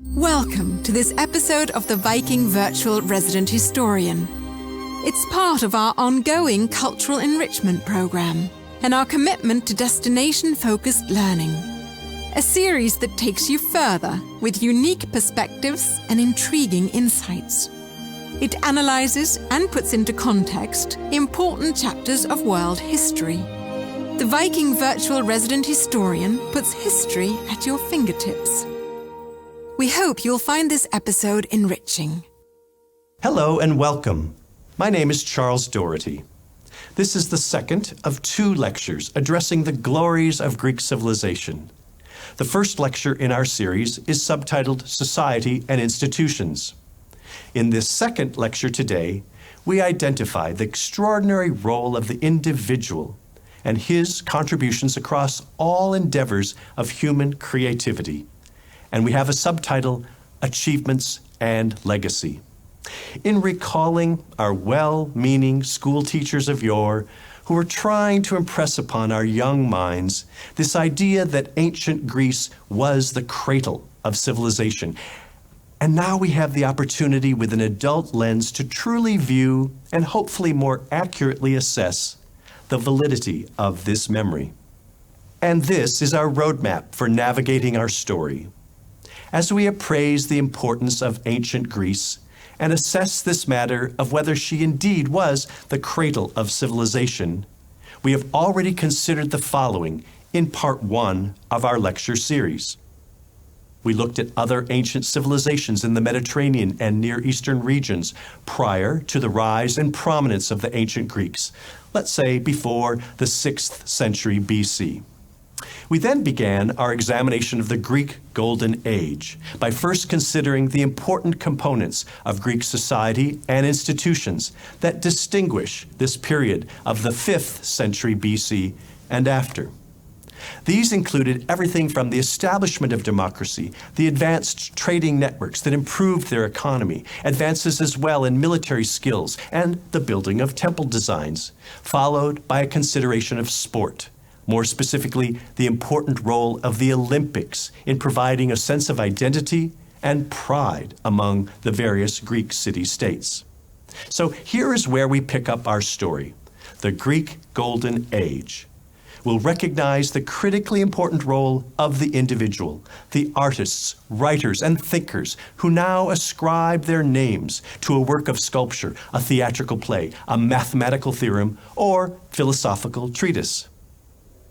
Welcome to this episode of the Viking Virtual Resident Historian. It's part of our ongoing cultural enrichment program and our commitment to destination-focused learning. A series that takes you further with unique perspectives and intriguing insights. It analyzes and puts into context important chapters of world history. The Viking Virtual Resident Historian puts history at your fingertips. We hope you'll find this episode enriching. Hello and welcome. My name is Charles Doherty. This is the second of two lectures addressing the glories of Greek civilization. The first lecture in our series is subtitled Society and Institutions. In this second lecture today, we identify the extraordinary role of the individual and his contributions across all endeavors of human creativity. And we have a subtitle, Achievements and Legacy. In recalling our well-meaning school teachers of yore who were trying to impress upon our young minds this idea that ancient Greece was the cradle of civilization. And now we have the opportunity with an adult lens to truly view and hopefully more accurately assess the validity of this memory. And this is our roadmap for navigating our story. As we appraise the importance of ancient Greece and assess this matter of whether she indeed was the cradle of civilization, we have already considered the following in part one of our lecture series. We looked at other ancient civilizations in the Mediterranean and Near Eastern regions prior to the rise and prominence of the ancient Greeks, let's say before the 6th century BC. We then began our examination of the Greek Golden Age by first considering the important components of Greek society and institutions that distinguish this period of the 5th century BC and after. These included everything from the establishment of democracy, the advanced trading networks that improved their economy, advances as well in military skills, and the building of temple designs, followed by a consideration of sport. More specifically, the important role of the Olympics in providing a sense of identity and pride among the various Greek city-states. So here is where we pick up our story. The Greek Golden Age will recognize the critically important role of the individual, the artists, writers, and thinkers who now ascribe their names to a work of sculpture, a theatrical play, a mathematical theorem, or philosophical treatise.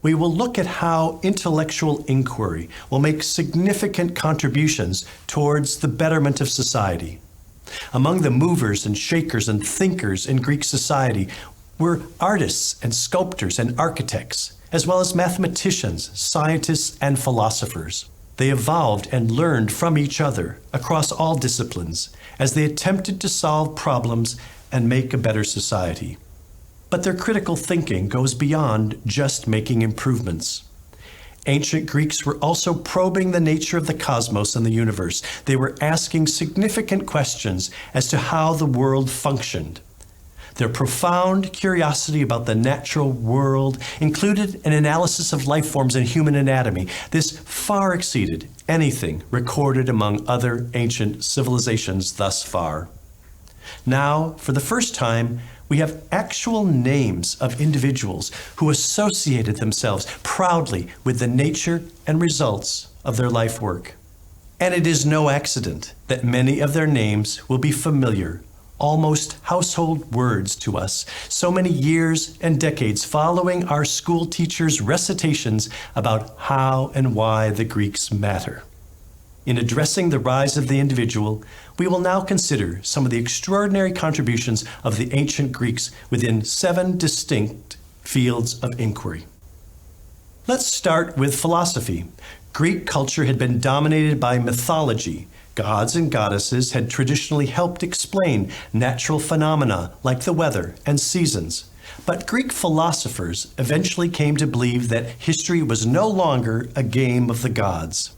We will look at how intellectual inquiry will make significant contributions towards the betterment of society. Among the movers and shakers and thinkers in Greek society were artists and sculptors and architects, as well as mathematicians, scientists, and philosophers. They evolved and learned from each other across all disciplines as they attempted to solve problems and make a better society. But their critical thinking goes beyond just making improvements. Ancient Greeks were also probing the nature of the cosmos and the universe. They were asking significant questions as to how the world functioned. Their profound curiosity about the natural world included an analysis of life forms and human anatomy. This far exceeded anything recorded among other ancient civilizations thus far. Now, for the first time, we have actual names of individuals who associated themselves proudly with the nature and results of their life work. And it is no accident that many of their names will be familiar, almost household words to us, so many years and decades following our school teachers' recitations about how and why the Greeks matter. In addressing the rise of the individual, we will now consider some of the extraordinary contributions of the ancient Greeks within 7 distinct fields of inquiry. Let's start with philosophy. Greek culture had been dominated by mythology. Gods and goddesses had traditionally helped explain natural phenomena like the weather and seasons. But Greek philosophers eventually came to believe that history was no longer a game of the gods.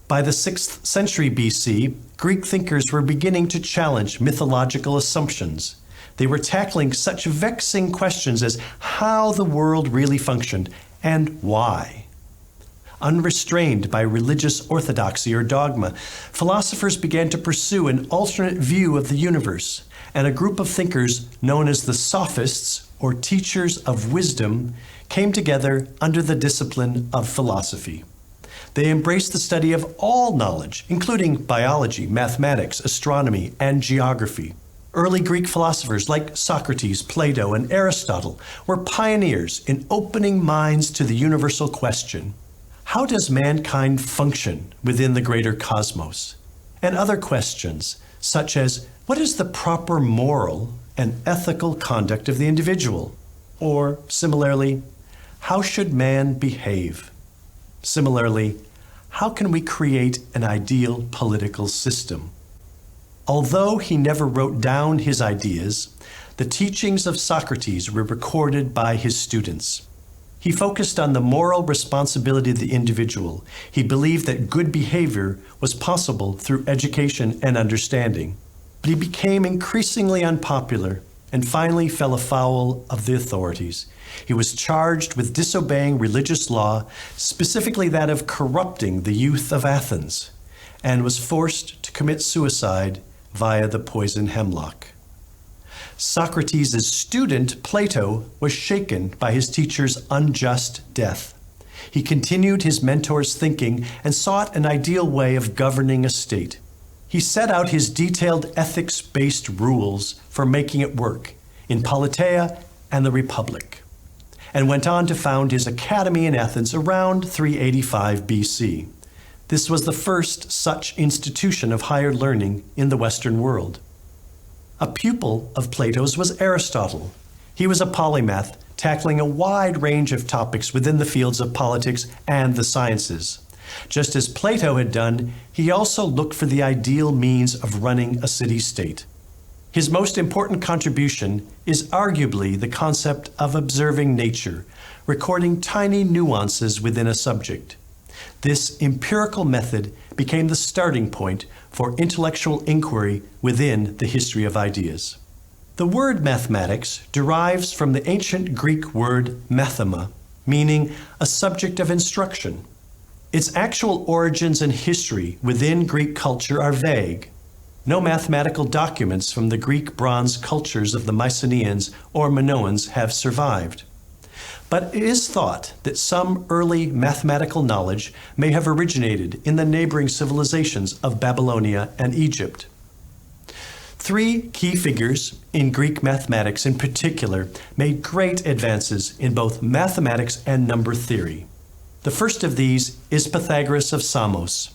By the 6th century BC, Greek thinkers were beginning to challenge mythological assumptions. They were tackling such vexing questions as how the world really functioned and why. Unrestrained by religious orthodoxy or dogma, philosophers began to pursue an alternate view of the universe, and a group of thinkers known as the Sophists, or teachers of wisdom, came together under the discipline of philosophy. They embraced the study of all knowledge, including biology, mathematics, astronomy, and geography. Early Greek philosophers like Socrates, Plato, and Aristotle were pioneers in opening minds to the universal question, how does mankind function within the greater cosmos? And other questions, such as, what is the proper moral and ethical conduct of the individual? Or, similarly, how should man behave? Similarly, how can we create an ideal political system? Although he never wrote down his ideas, the teachings of Socrates were recorded by his students. He focused on the moral responsibility of the individual. He believed that good behavior was possible through education and understanding. But he became increasingly unpopular and finally fell afoul of the authorities. He was charged with disobeying religious law, specifically that of corrupting the youth of Athens, and was forced to commit suicide via the poison hemlock. Socrates' student, Plato, was shaken by his teacher's unjust death. He continued his mentor's thinking and sought an ideal way of governing a state. He set out his detailed ethics-based rules for making it work in Politeia and the Republic, and went on to found his academy in Athens around 385 BC. This was the first such institution of higher learning in the Western world. A pupil of Plato's was Aristotle. He was a polymath, tackling a wide range of topics within the fields of politics and the sciences. Just as Plato had done, he also looked for the ideal means of running a city-state. His most important contribution is arguably the concept of observing nature, recording tiny nuances within a subject. This empirical method became the starting point for intellectual inquiry within the history of ideas. The word mathematics derives from the ancient Greek word mathema, meaning a subject of instruction. Its actual origins and history within Greek culture are vague. No mathematical documents from the Greek bronze cultures of the Mycenaeans or Minoans have survived. But it is thought that some early mathematical knowledge may have originated in the neighboring civilizations of Babylonia and Egypt. Three key figures in Greek mathematics in particular made great advances in both mathematics and number theory. The first of these is Pythagoras of Samos.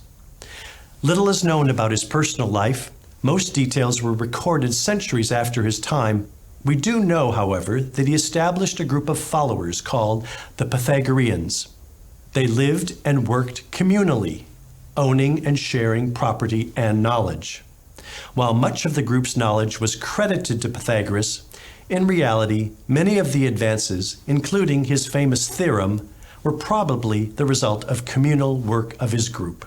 Little is known about his personal life. Most details were recorded centuries after his time. We do know, however, that he established a group of followers called the Pythagoreans. They lived and worked communally, owning and sharing property and knowledge. While much of the group's knowledge was credited to Pythagoras, in reality, many of the advances, including his famous theorem, were probably the result of communal work of his group.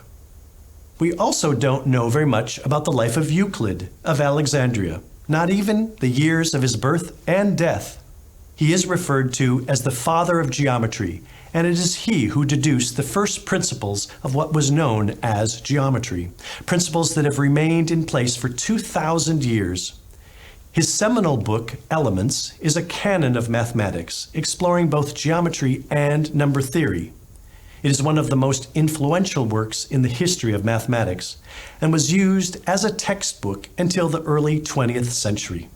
We also don't know very much about the life of Euclid of Alexandria, not even the years of his birth and death. He is referred to as the father of geometry, and it is he who deduced the first principles of what was known as geometry, principles that have remained in place for 2,000 years. His seminal book, Elements, is a canon of mathematics, exploring both geometry and number theory. It is one of the most influential works in the history of mathematics and was used as a textbook until the early 20th century.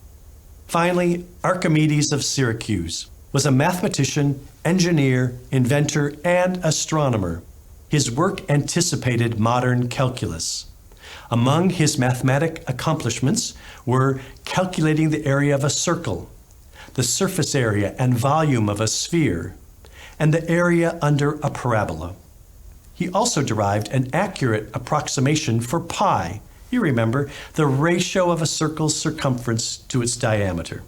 Finally, Archimedes of Syracuse was a mathematician, engineer, inventor, and astronomer. His work anticipated modern calculus. Among his mathematic accomplishments were calculating the area of a circle, the surface area and volume of a sphere, and the area under a parabola. He also derived an accurate approximation for pi. You remember, the ratio of a circle's circumference to its diameter.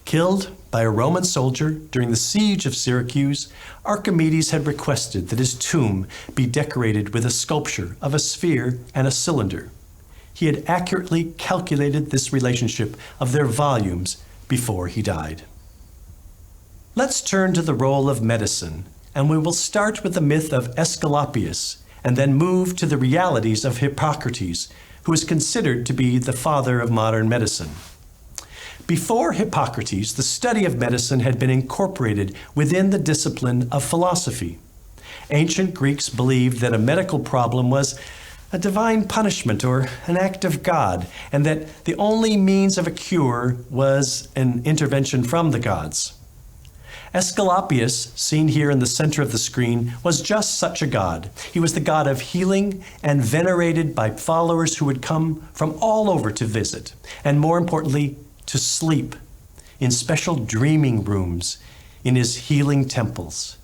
Killed by a Roman soldier during the siege of Syracuse, Archimedes had requested that his tomb be decorated with a sculpture of a sphere and a cylinder. He had accurately calculated this relationship of their volumes before he died. Let's turn to the role of medicine, and we will start with the myth of Aesculapius and then move to the realities of Hippocrates, who is considered to be the father of modern medicine. Before Hippocrates, the study of medicine had been incorporated within the discipline of philosophy. Ancient Greeks believed that a medical problem was a divine punishment or an act of God, and that the only means of a cure was an intervention from the gods. Aesculapius, seen here in the center of the screen, was just such a god. He was the god of healing and venerated by followers who would come from all over to visit, and more importantly, to sleep in special dreaming rooms in his healing temples.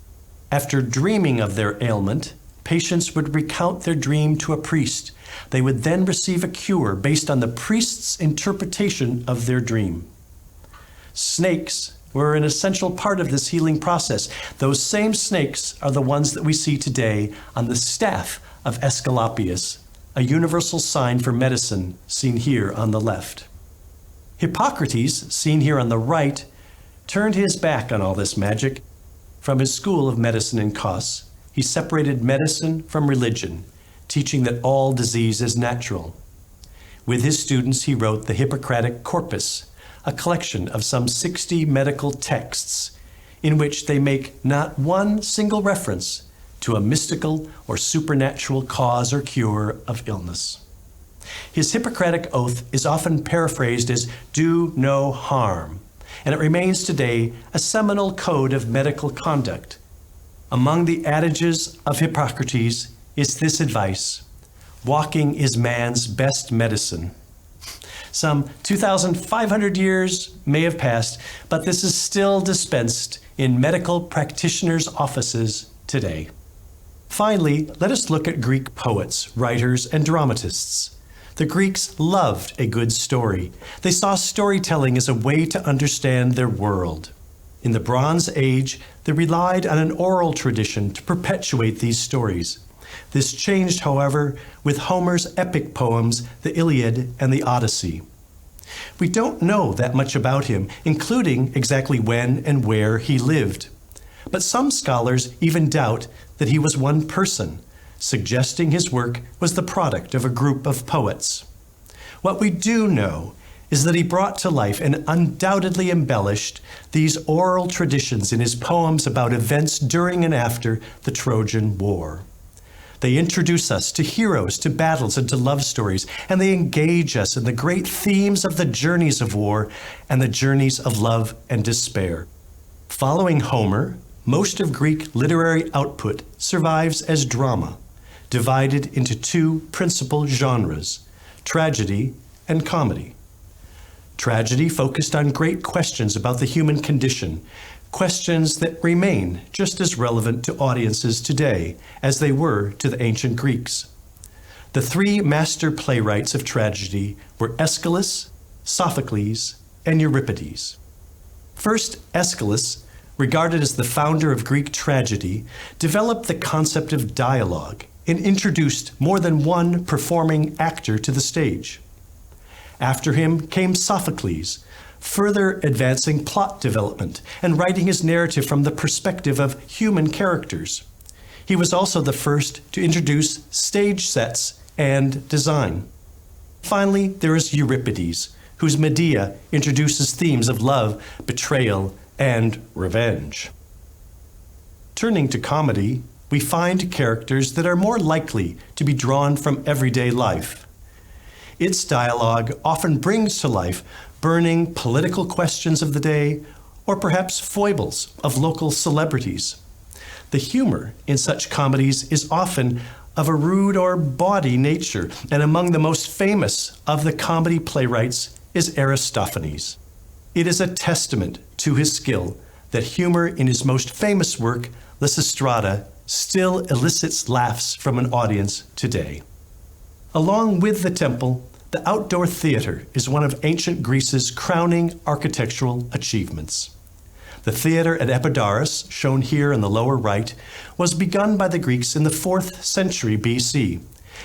After dreaming of their ailment, patients would recount their dream to a priest. They would then receive a cure based on the priest's interpretation of their dream. Snakes were an essential part of this healing process. Those same snakes are the ones that we see today on the staff of Aesculapius, a universal sign for medicine seen here on the left. Hippocrates, seen here on the right, turned his back on all this magic. From his school of medicine in Kos, he separated medicine from religion, teaching that all disease is natural. With his students, he wrote the Hippocratic Corpus, a collection of some 60 medical texts in which they make not one single reference to a mystical or supernatural cause or cure of illness. His Hippocratic oath is often paraphrased as "do no harm," and it remains today a seminal code of medical conduct. Among the adages of Hippocrates is this advice: walking is man's best medicine. Some 2,500 years may have passed, but this is still dispensed in medical practitioners' offices today. Finally, let us look at Greek poets, writers, and dramatists. The Greeks loved a good story. They saw storytelling as a way to understand their world. In the Bronze Age, they relied on an oral tradition to perpetuate these stories. This changed, however, with Homer's epic poems, the Iliad and the Odyssey. We don't know that much about him, including exactly when and where he lived. But some scholars even doubt that he was one person, suggesting his work was the product of a group of poets. What we do know is that he brought to life and undoubtedly embellished these oral traditions in his poems about events during and after the Trojan War. They introduce us to heroes, to battles, and to love stories, and they engage us in the great themes of the journeys of war and the journeys of love and despair. Following Homer, most of Greek literary output survives as drama, divided into two principal genres, tragedy and comedy. Tragedy focused on great questions about the human condition, questions that remain just as relevant to audiences today as they were to the ancient Greeks. The three master playwrights of tragedy were Aeschylus, Sophocles, and Euripides. First, Aeschylus, regarded as the founder of Greek tragedy, developed the concept of dialogue and introduced more than one performing actor to the stage. After him came Sophocles, further advancing plot development and writing his narrative from the perspective of human characters. He was also the first to introduce stage sets and design. Finally, there is Euripides, whose Medea introduces themes of love, betrayal, and revenge. Turning to comedy, we find characters that are more likely to be drawn from everyday life. Its dialogue often brings to life burning political questions of the day, or perhaps foibles of local celebrities. The humor in such comedies is often of a rude or bawdy nature, and among the most famous of the comedy playwrights is Aristophanes. It is a testament to his skill that humor in his most famous work, Lysistrata, still elicits laughs from an audience today. Along with the temple, the outdoor theater is one of ancient Greece's crowning architectural achievements. The theater at Epidaurus, shown here in the lower right, was begun by the Greeks in the 4th century BC,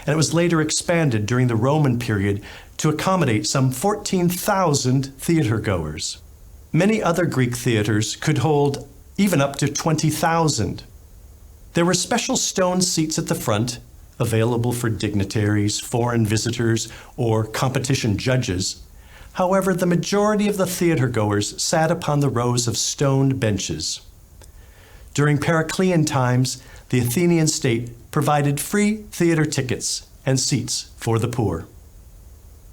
and it was later expanded during the Roman period to accommodate some 14,000 theatergoers. Many other Greek theaters could hold even up to 20,000. There were special stone seats at the front, available for dignitaries, foreign visitors, or competition judges. However, the majority of the theatergoers sat upon the rows of stone benches. During Periclean times, the Athenian state provided free theater tickets and seats for the poor.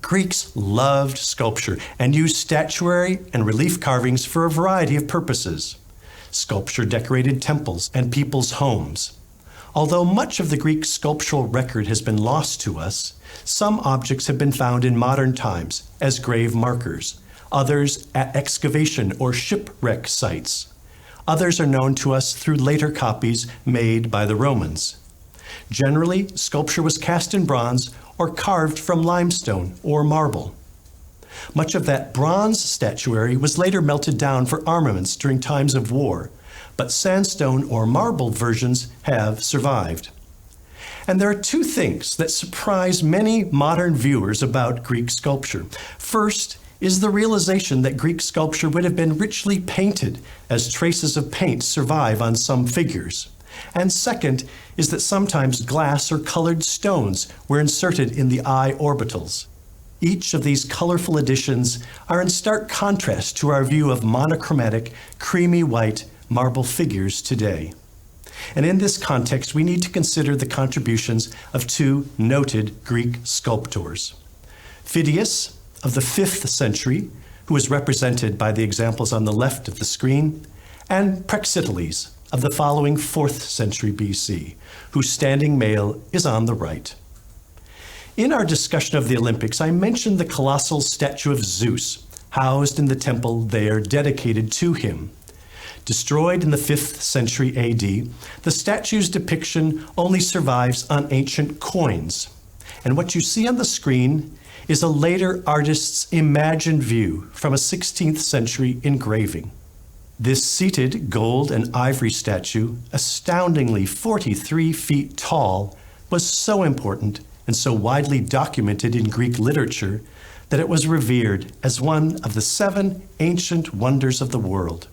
Greeks loved sculpture and used statuary and relief carvings for a variety of purposes. Sculpture decorated temples and people's homes. Although much of the Greek sculptural record has been lost to us, some objects have been found in modern times as grave markers, others at excavation or shipwreck sites. Others are known to us through later copies made by the Romans. Generally, sculpture was cast in bronze or carved from limestone or marble. Much of that bronze statuary was later melted down for armaments during times of war, but sandstone or marble versions have survived. And there are two things that surprise many modern viewers about Greek sculpture. First is the realization that Greek sculpture would have been richly painted, as traces of paint survive on some figures. And second is that sometimes glass or colored stones were inserted in the eye orbitals. Each of these colorful additions are in stark contrast to our view of monochromatic, creamy white marble figures today. And in this context, we need to consider the contributions of two noted Greek sculptors. Phidias of the 5th century, who is represented by the examples on the left of the screen, and Praxiteles of the following 4th century BC, whose standing male is on the right. In our discussion of the Olympics, I mentioned the colossal statue of Zeus, housed in the temple there dedicated to him. Destroyed in the 5th century AD, the statue's depiction only survives on ancient coins. And what you see on the screen is a later artist's imagined view from a 16th century engraving. This seated gold and ivory statue, astoundingly 43 feet tall, was so important and so widely documented in Greek literature that it was revered as one of the 7 ancient wonders of the world.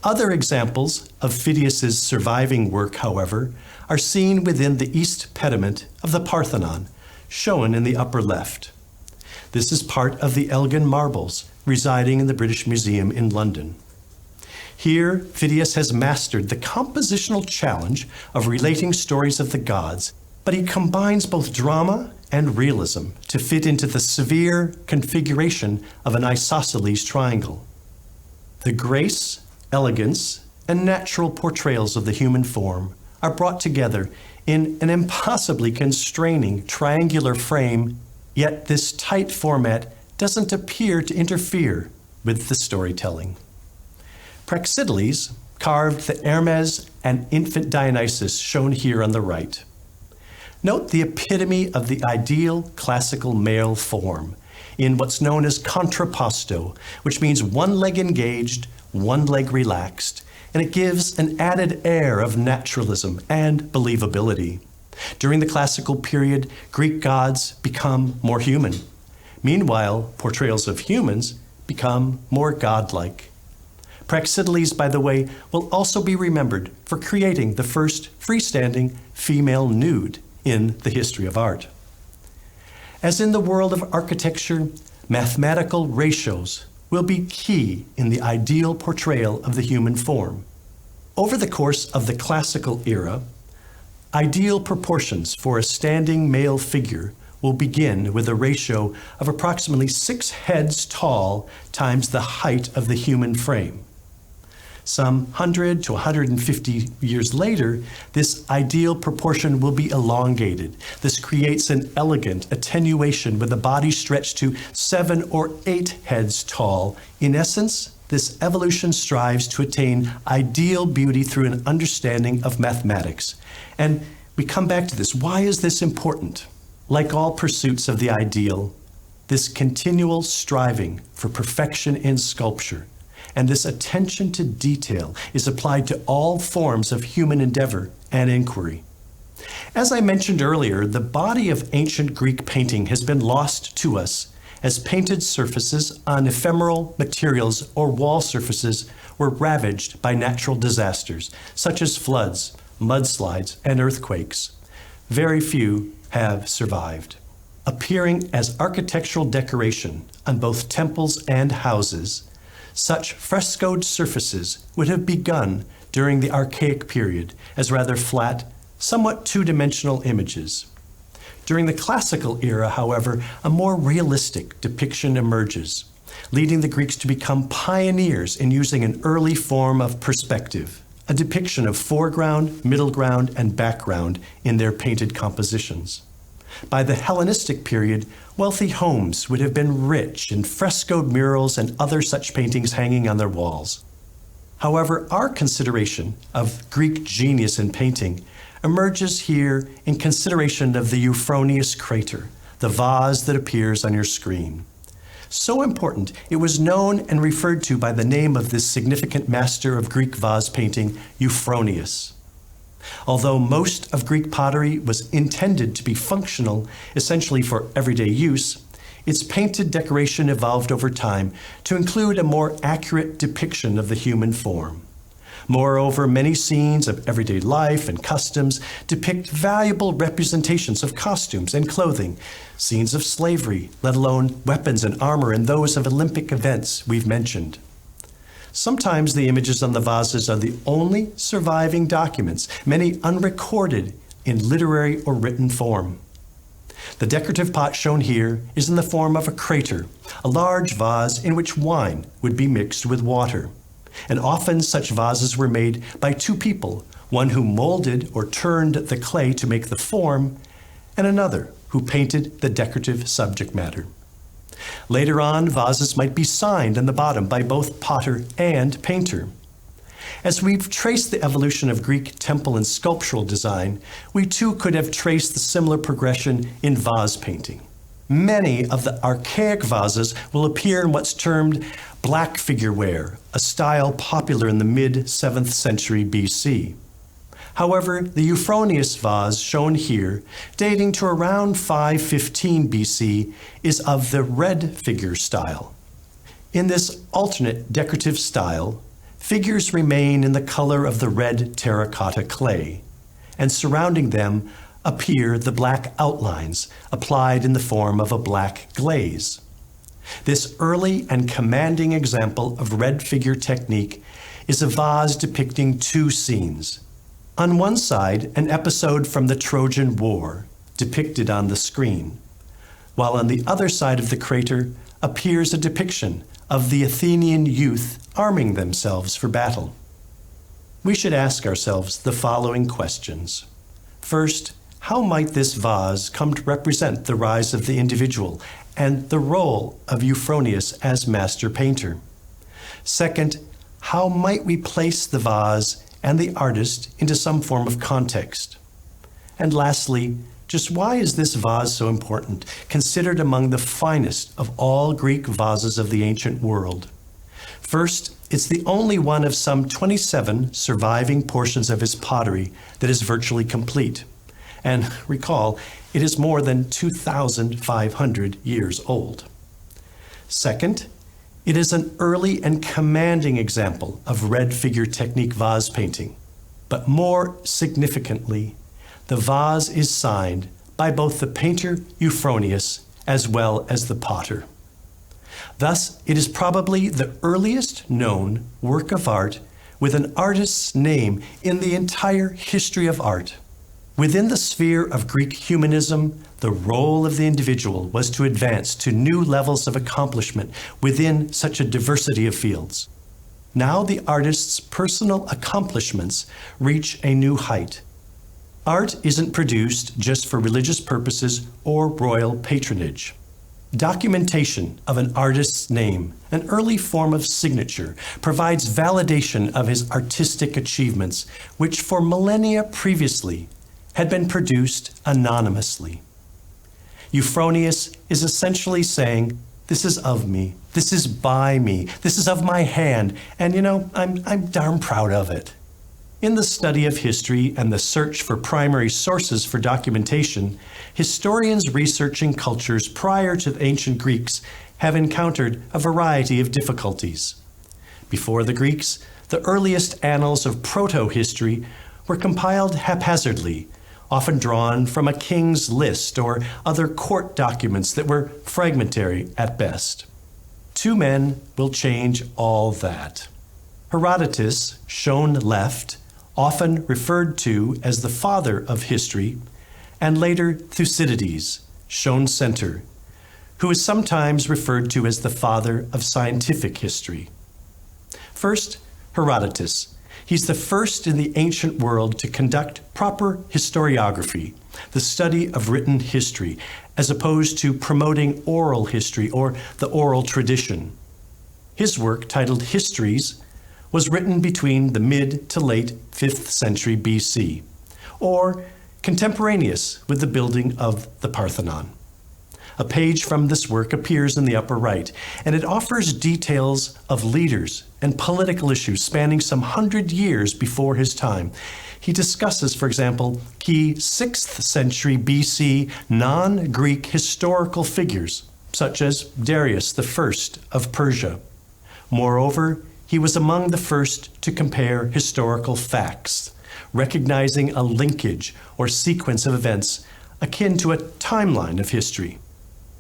Other examples of Phidias's surviving work, however, are seen within the east pediment of the Parthenon, shown in the upper left. This is part of the Elgin marbles residing in the British Museum in London. Here, Phidias has mastered the compositional challenge of relating stories of the gods, but he combines both drama and realism to fit into the severe configuration of an isosceles triangle. The grace, elegance, and natural portrayals of the human form are brought together in an impossibly constraining triangular frame, yet this tight format doesn't appear to interfere with the storytelling. Praxiteles carved the Hermes and infant Dionysus shown here on the right. Note the epitome of the ideal classical male form in what's known as contrapposto, which means one leg engaged, one leg relaxed, and it gives an added air of naturalism and believability. During the classical period, Greek gods become more human. Meanwhile, portrayals of humans become more godlike. Praxiteles, by the way, will also be remembered for creating the first freestanding female nude in the history of art. As in the world of architecture, mathematical ratios will be key in the ideal portrayal of the human form. Over the course of the classical era, ideal proportions for a standing male figure will begin with a ratio of approximately 6 heads tall times the height of the human frame. Some 100 to 150 years later, this ideal proportion will be elongated. This creates an elegant attenuation with the body stretched to 7 or 8 heads tall. In essence, this evolution strives to attain ideal beauty through an understanding of mathematics. And we come back to this. Why is this important? Like all pursuits of the ideal, this continual striving for perfection in sculpture and this attention to detail is applied to all forms of human endeavor and inquiry. As I mentioned earlier, the body of ancient Greek painting has been lost to us as painted surfaces on ephemeral materials or wall surfaces were ravaged by natural disasters, such as floods, mudslides, and earthquakes. Very few have survived. Appearing as architectural decoration on both temples and houses, such frescoed surfaces would have begun during the Archaic period as rather flat, somewhat two-dimensional images. During the Classical era, however, a more realistic depiction emerges, leading the Greeks to become pioneers in using an early form of perspective, a depiction of foreground, middle ground, and background in their painted compositions. By the Hellenistic period, wealthy homes would have been rich in frescoed murals and other such paintings hanging on their walls. However, our consideration of Greek genius in painting emerges here in consideration of the Euphroneous crater, the vase that appears on your screen. So important, it was known and referred to by the name of this significant master of Greek vase painting, Euphronius. Although most of Greek pottery was intended to be functional, essentially for everyday use, its painted decoration evolved over time to include a more accurate depiction of the human form. Moreover, many scenes of everyday life and customs depict valuable representations of costumes and clothing, scenes of slavery, let alone weapons and armor, and those of Olympic events we've mentioned. Sometimes the images on the vases are the only surviving documents, many unrecorded in literary or written form. The decorative pot shown here is in the form of a crater, a large vase in which wine would be mixed with water. And often such vases were made by two people, one who molded or turned the clay to make the form, and another who painted the decorative subject matter. Later on, vases might be signed on the bottom by both potter and painter. As we've traced the evolution of Greek temple and sculptural design, we too could have traced the similar progression in vase painting. Many of the archaic vases will appear in what's termed black figureware, a style popular in the mid-7th century BC. However, the Euphronius vase shown here, dating to around 515 BC, is of the red figure style. In this alternate decorative style, figures remain in the color of the red terracotta clay, and surrounding them appear the black outlines applied in the form of a black glaze. This early and commanding example of red figure technique is a vase depicting two scenes. On one side, an episode from the Trojan War, depicted on the screen, while on the other side of the crater appears a depiction of the Athenian youth arming themselves for battle. We should ask ourselves the following questions. First, how might this vase come to represent the rise of the individual and the role of Euphronius as master painter? Second, how might we place the vase and the artist into some form of context? And lastly, just why is this vase so important, considered among the finest of all Greek vases of the ancient world? First, it's the only one of some 27 surviving portions of his pottery that is virtually complete. And recall, it is more than 2,500 years old. Second, it is an early and commanding example of red figure technique vase painting. But more significantly, the vase is signed by both the painter Euphronius as well as the potter. Thus, it is probably the earliest known work of art with an artist's name in the entire history of art. Within the sphere of Greek humanism, the role of the individual was to advance to new levels of accomplishment within such a diversity of fields. Now the artist's personal accomplishments reach a new height. Art isn't produced just for religious purposes or royal patronage. Documentation of an artist's name, an early form of signature, provides validation of his artistic achievements, which for millennia previously had been produced anonymously. Euphronius is essentially saying, this is of me, this is by me, this is of my hand, and I'm darn proud of it. In the study of history and the search for primary sources for documentation, historians researching cultures prior to the ancient Greeks have encountered a variety of difficulties. Before the Greeks, the earliest annals of proto-history were compiled haphazardly, often drawn from a king's list or other court documents that were fragmentary at best. Two men will change all that. Herodotus, shown left, often referred to as the father of history, and later Thucydides, shown center, who is sometimes referred to as the father of scientific history. First, Herodotus. He's the first in the ancient world to conduct proper historiography, the study of written history, as opposed to promoting oral history or the oral tradition. His work, titled Histories, was written between the mid to late 5th century BC, or contemporaneous with the building of the Parthenon. A page from this work appears in the upper right, and it offers details of leaders and political issues spanning some 100 years before his time. He discusses, for example, key 6th century BC non-Greek historical figures, such as Darius I of Persia. Moreover, he was among the first to compare historical facts, recognizing a linkage or sequence of events akin to a timeline of history.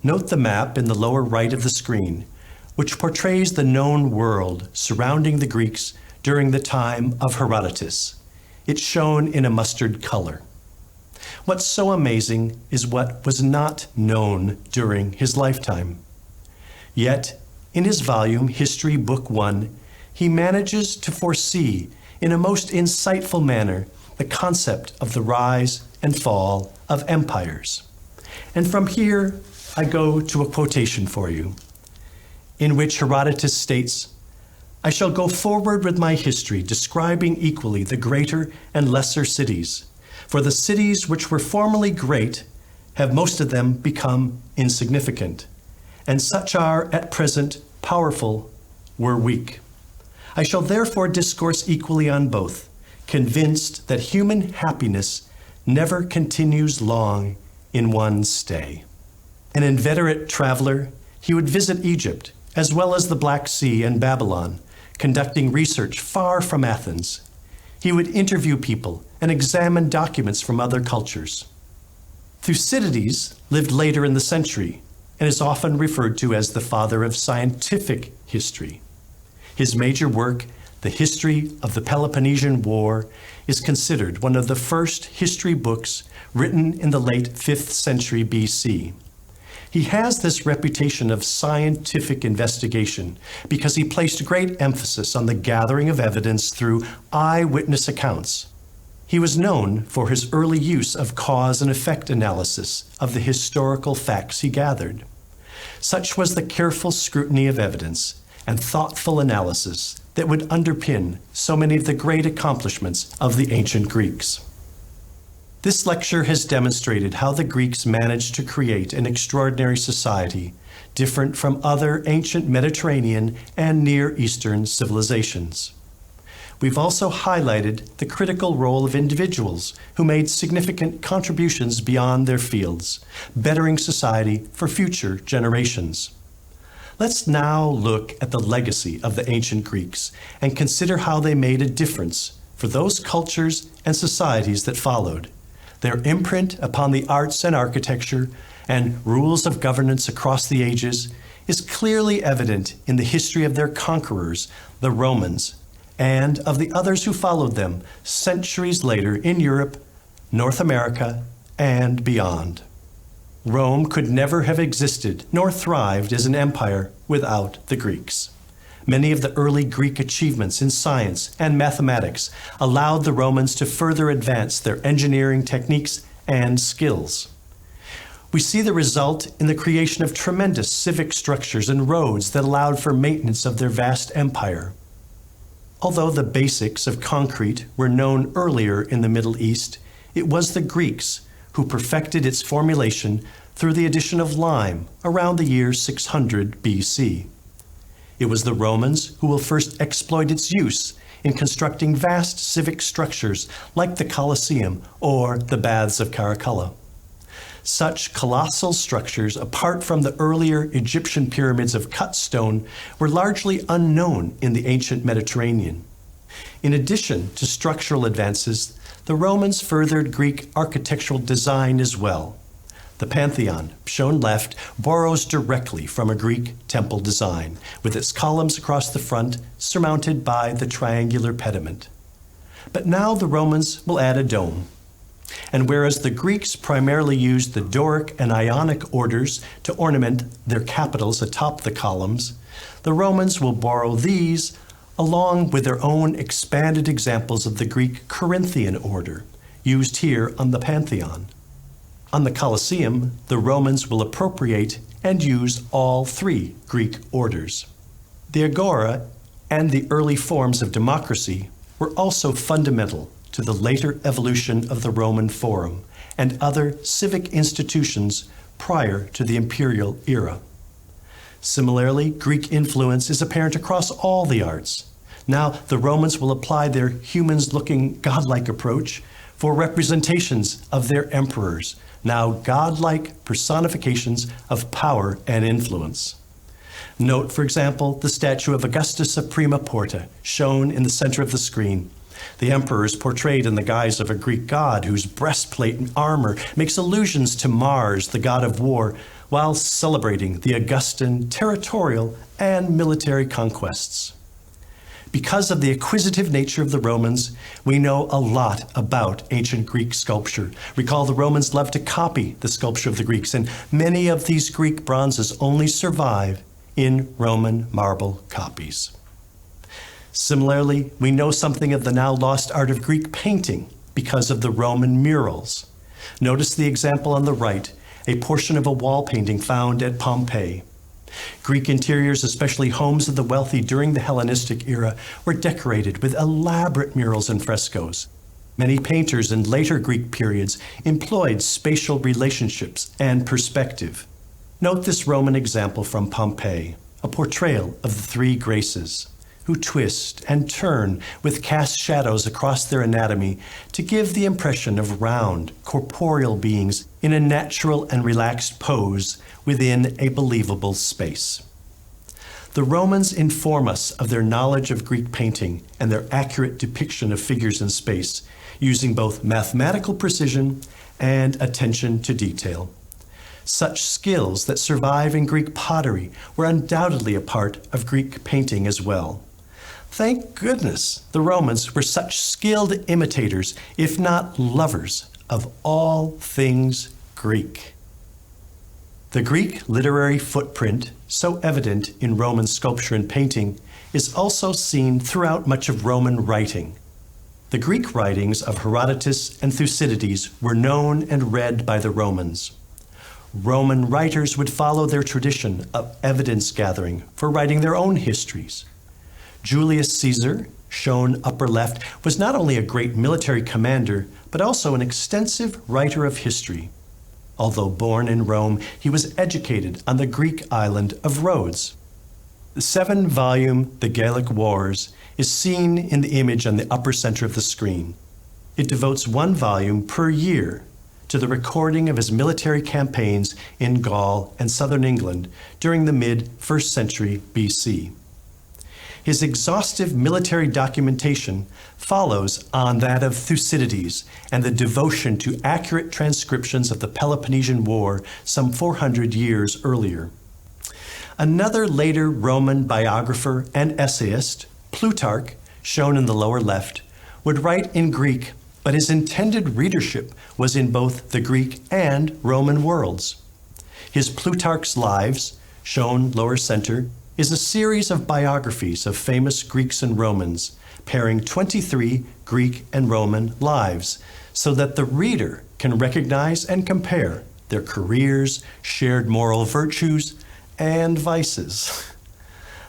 Note the map in the lower right of the screen, which portrays the known world surrounding the Greeks during the time of Herodotus. It's shown in a mustard color. What's so amazing is what was not known during his lifetime. Yet, in his volume, History Book 1, he manages to foresee, in a most insightful manner, the concept of the rise and fall of empires. And from here, I go to a quotation for you, in which Herodotus states, "I shall go forward with my history, describing equally the greater and lesser cities. For the cities which were formerly great have most of them become insignificant, and such are at present powerful were weak. I shall therefore discourse equally on both, convinced that human happiness never continues long in one stay." An inveterate traveler, he would visit Egypt, as well as the Black Sea and Babylon, conducting research far from Athens. He would interview people and examine documents from other cultures. Thucydides lived later in the century and is often referred to as the father of scientific history. His major work, The History of the Peloponnesian War, is considered one of the first history books written in the late 5th century BC. He has this reputation of scientific investigation because he placed great emphasis on the gathering of evidence through eyewitness accounts. He was known for his early use of cause and effect analysis of the historical facts he gathered. Such was the careful scrutiny of evidence and thoughtful analysis that would underpin so many of the great accomplishments of the ancient Greeks. This lecture has demonstrated how the Greeks managed to create an extraordinary society, different from other ancient Mediterranean and Near Eastern civilizations. We've also highlighted the critical role of individuals who made significant contributions beyond their fields, bettering society for future generations. Let's now look at the legacy of the ancient Greeks and consider how they made a difference for those cultures and societies that followed. Their imprint upon the arts and architecture and rules of governance across the ages is clearly evident in the history of their conquerors, the Romans, and of the others who followed them centuries later in Europe, North America, and beyond. Rome could never have existed nor thrived as an empire without the Greeks. Many of the early Greek achievements in science and mathematics allowed the Romans to further advance their engineering techniques and skills. We see the result in the creation of tremendous civic structures and roads that allowed for maintenance of their vast empire. Although the basics of concrete were known earlier in the Middle East, it was the Greeks who perfected its formulation through the addition of lime around the year 600 BC. It was the Romans who will first exploit its use in constructing vast civic structures like the Colosseum or the Baths of Caracalla. Such colossal structures, apart from the earlier Egyptian pyramids of cut stone, were largely unknown in the ancient Mediterranean. In addition to structural advances, The Romans furthered Greek architectural design as well. The Pantheon, shown left, borrows directly from a Greek temple design, with its columns across the front surmounted by the triangular pediment. But now the Romans will add a dome. And whereas the Greeks primarily used the Doric and Ionic orders to ornament their capitals atop the columns, the Romans will borrow these along with their own expanded examples of the Greek Corinthian order, used here on the Pantheon. On the Colosseum, the Romans will appropriate and use all three Greek orders. The agora and the early forms of democracy were also fundamental to the later evolution of the Roman Forum and other civic institutions prior to the imperial era. Similarly, Greek influence is apparent across all the arts. Now, the Romans will apply their humans-looking godlike approach for representations of their emperors, now godlike personifications of power and influence. Note, for example, the statue of Augustus of Prima Porta, shown in the center of the screen. The emperor is portrayed in the guise of a Greek god whose breastplate and armor makes allusions to Mars, the god of war, while celebrating the Augustan territorial and military conquests. Because of the acquisitive nature of the Romans, we know a lot about ancient Greek sculpture. Recall the Romans loved to copy the sculpture of the Greeks, and many of these Greek bronzes only survive in Roman marble copies. Similarly, we know something of the now lost art of Greek painting because of the Roman murals. Notice the example on the right, a portion of a wall painting found at Pompeii. Greek interiors, especially homes of the wealthy during the Hellenistic era, were decorated with elaborate murals and frescoes. Many painters in later Greek periods employed spatial relationships and perspective. Note this Roman example from Pompeii, a portrayal of the three Graces, who twist and turn with cast shadows across their anatomy to give the impression of round, corporeal beings in a natural and relaxed pose within a believable space. The Romans inform us of their knowledge of Greek painting and their accurate depiction of figures in space, using both mathematical precision and attention to detail. Such skills that survive in Greek pottery were undoubtedly a part of Greek painting as well. Thank goodness the Romans were such skilled imitators, if not lovers, of all things Greek. The Greek literary footprint, so evident in Roman sculpture and painting, is also seen throughout much of Roman writing. The Greek writings of Herodotus and Thucydides were known and read by the Romans. Roman writers would follow their tradition of evidence gathering for writing their own histories. Julius Caesar, shown upper left, was not only a great military commander, but also an extensive writer of history. Although born in Rome, he was educated on the Greek island of Rhodes. The 7-volume The Gallic Wars is seen in the image on the upper center of the screen. It devotes 1 volume per year to the recording of his military campaigns in Gaul and southern England during the mid-1st century BC. His exhaustive military documentation follows on that of Thucydides and the devotion to accurate transcriptions of the Peloponnesian War some 400 years earlier. Another later Roman biographer and essayist, Plutarch, shown in the lower left, would write in Greek, but his intended readership was in both the Greek and Roman worlds. His Plutarch's Lives, shown lower center, is a series of biographies of famous Greeks and Romans, pairing 23 Greek and Roman lives, so that the reader can recognize and compare their careers, shared moral virtues, and vices.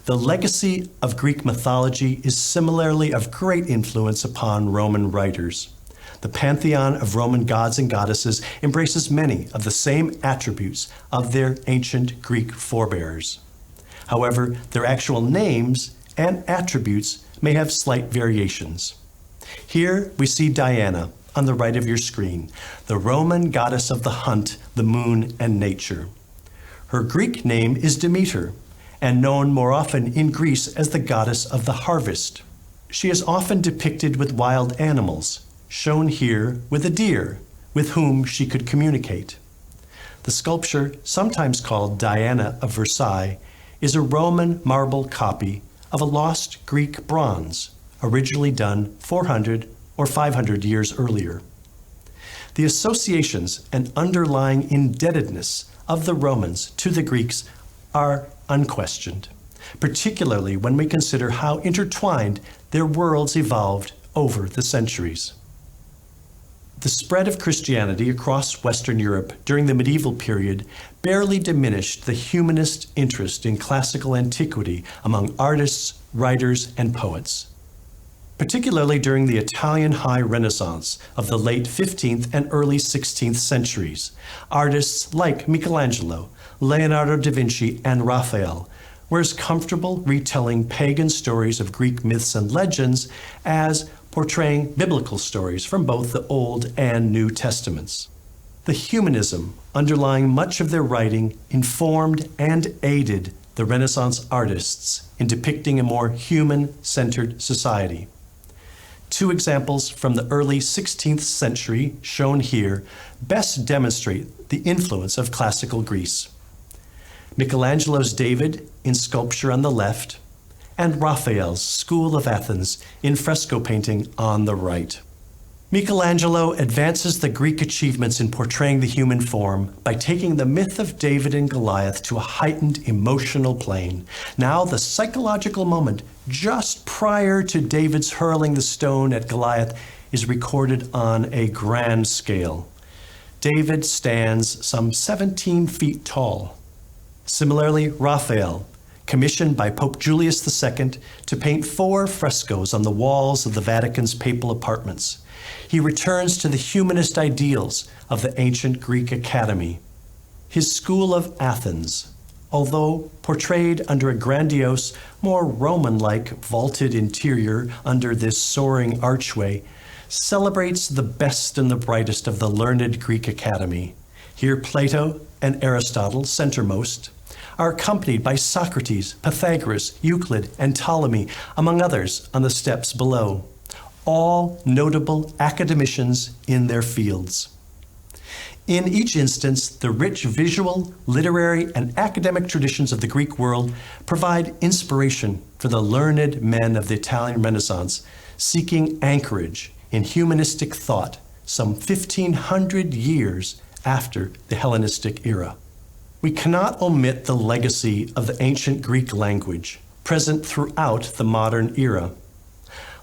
The legacy of Greek mythology is similarly of great influence upon Roman writers. The pantheon of Roman gods and goddesses embraces many of the same attributes of their ancient Greek forebears. However, their actual names and attributes may have slight variations. Here we see Diana on the right of your screen, the Roman goddess of the hunt, the moon, and nature. Her Greek name is Demeter, and known more often in Greece as the goddess of the harvest. She is often depicted with wild animals, shown here with a deer with whom she could communicate. The sculpture, sometimes called Diana of Versailles, is a Roman marble copy of a lost Greek bronze, originally done 400 or 500 years earlier. The associations and underlying indebtedness of the Romans to the Greeks are unquestioned, particularly when we consider how intertwined their worlds evolved over the centuries. The spread of Christianity across Western Europe during the medieval period barely diminished the humanist interest in classical antiquity among artists, writers, and poets. Particularly during the Italian High Renaissance of the late 15th and early 16th centuries, artists like Michelangelo, Leonardo da Vinci, and Raphael were as comfortable retelling pagan stories of Greek myths and legends as portraying biblical stories from both the Old and New Testaments. The humanism underlying much of their writing informed and aided the Renaissance artists in depicting a more human-centered society. Two examples from the early 16th century, shown here, best demonstrate the influence of classical Greece. Michelangelo's David in sculpture on the left, and Raphael's School of Athens in fresco painting on the right. Michelangelo advances the Greek achievements in portraying the human form by taking the myth of David and Goliath to a heightened emotional plane. Now the psychological moment just prior to David's hurling the stone at Goliath is recorded on a grand scale. David stands some 17 feet tall. Similarly, Raphael, commissioned by Pope Julius II to paint 4 frescoes on the walls of the Vatican's papal apartments. He returns to the humanist ideals of the ancient Greek academy. His School of Athens, although portrayed under a grandiose, more Roman-like vaulted interior under this soaring archway, celebrates the best and the brightest of the learned Greek academy. Here Plato and Aristotle, centermost, are accompanied by Socrates, Pythagoras, Euclid, and Ptolemy, among others, on the steps below, all notable academicians in their fields. In each instance, the rich visual, literary, and academic traditions of the Greek world provide inspiration for the learned men of the Italian Renaissance, seeking anchorage in humanistic thought some 1,500 years after the Hellenistic era. We cannot omit the legacy of the ancient Greek language, present throughout the modern era.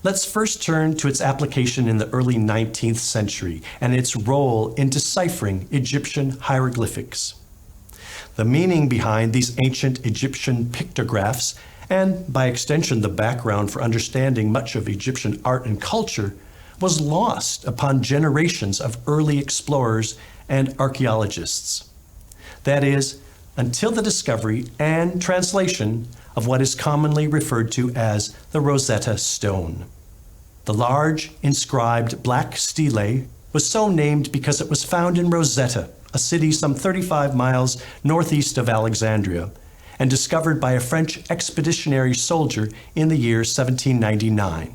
Let's first turn to its application in the early 19th century and its role in deciphering Egyptian hieroglyphics. The meaning behind these ancient Egyptian pictographs, and by extension the background for understanding much of Egyptian art and culture, was lost upon generations of early explorers and archaeologists. That is, until the discovery and translation of what is commonly referred to as the Rosetta Stone. The large, inscribed black stele was so named because it was found in Rosetta, a city some 35 miles northeast of Alexandria, and discovered by a French expeditionary soldier in the year 1799.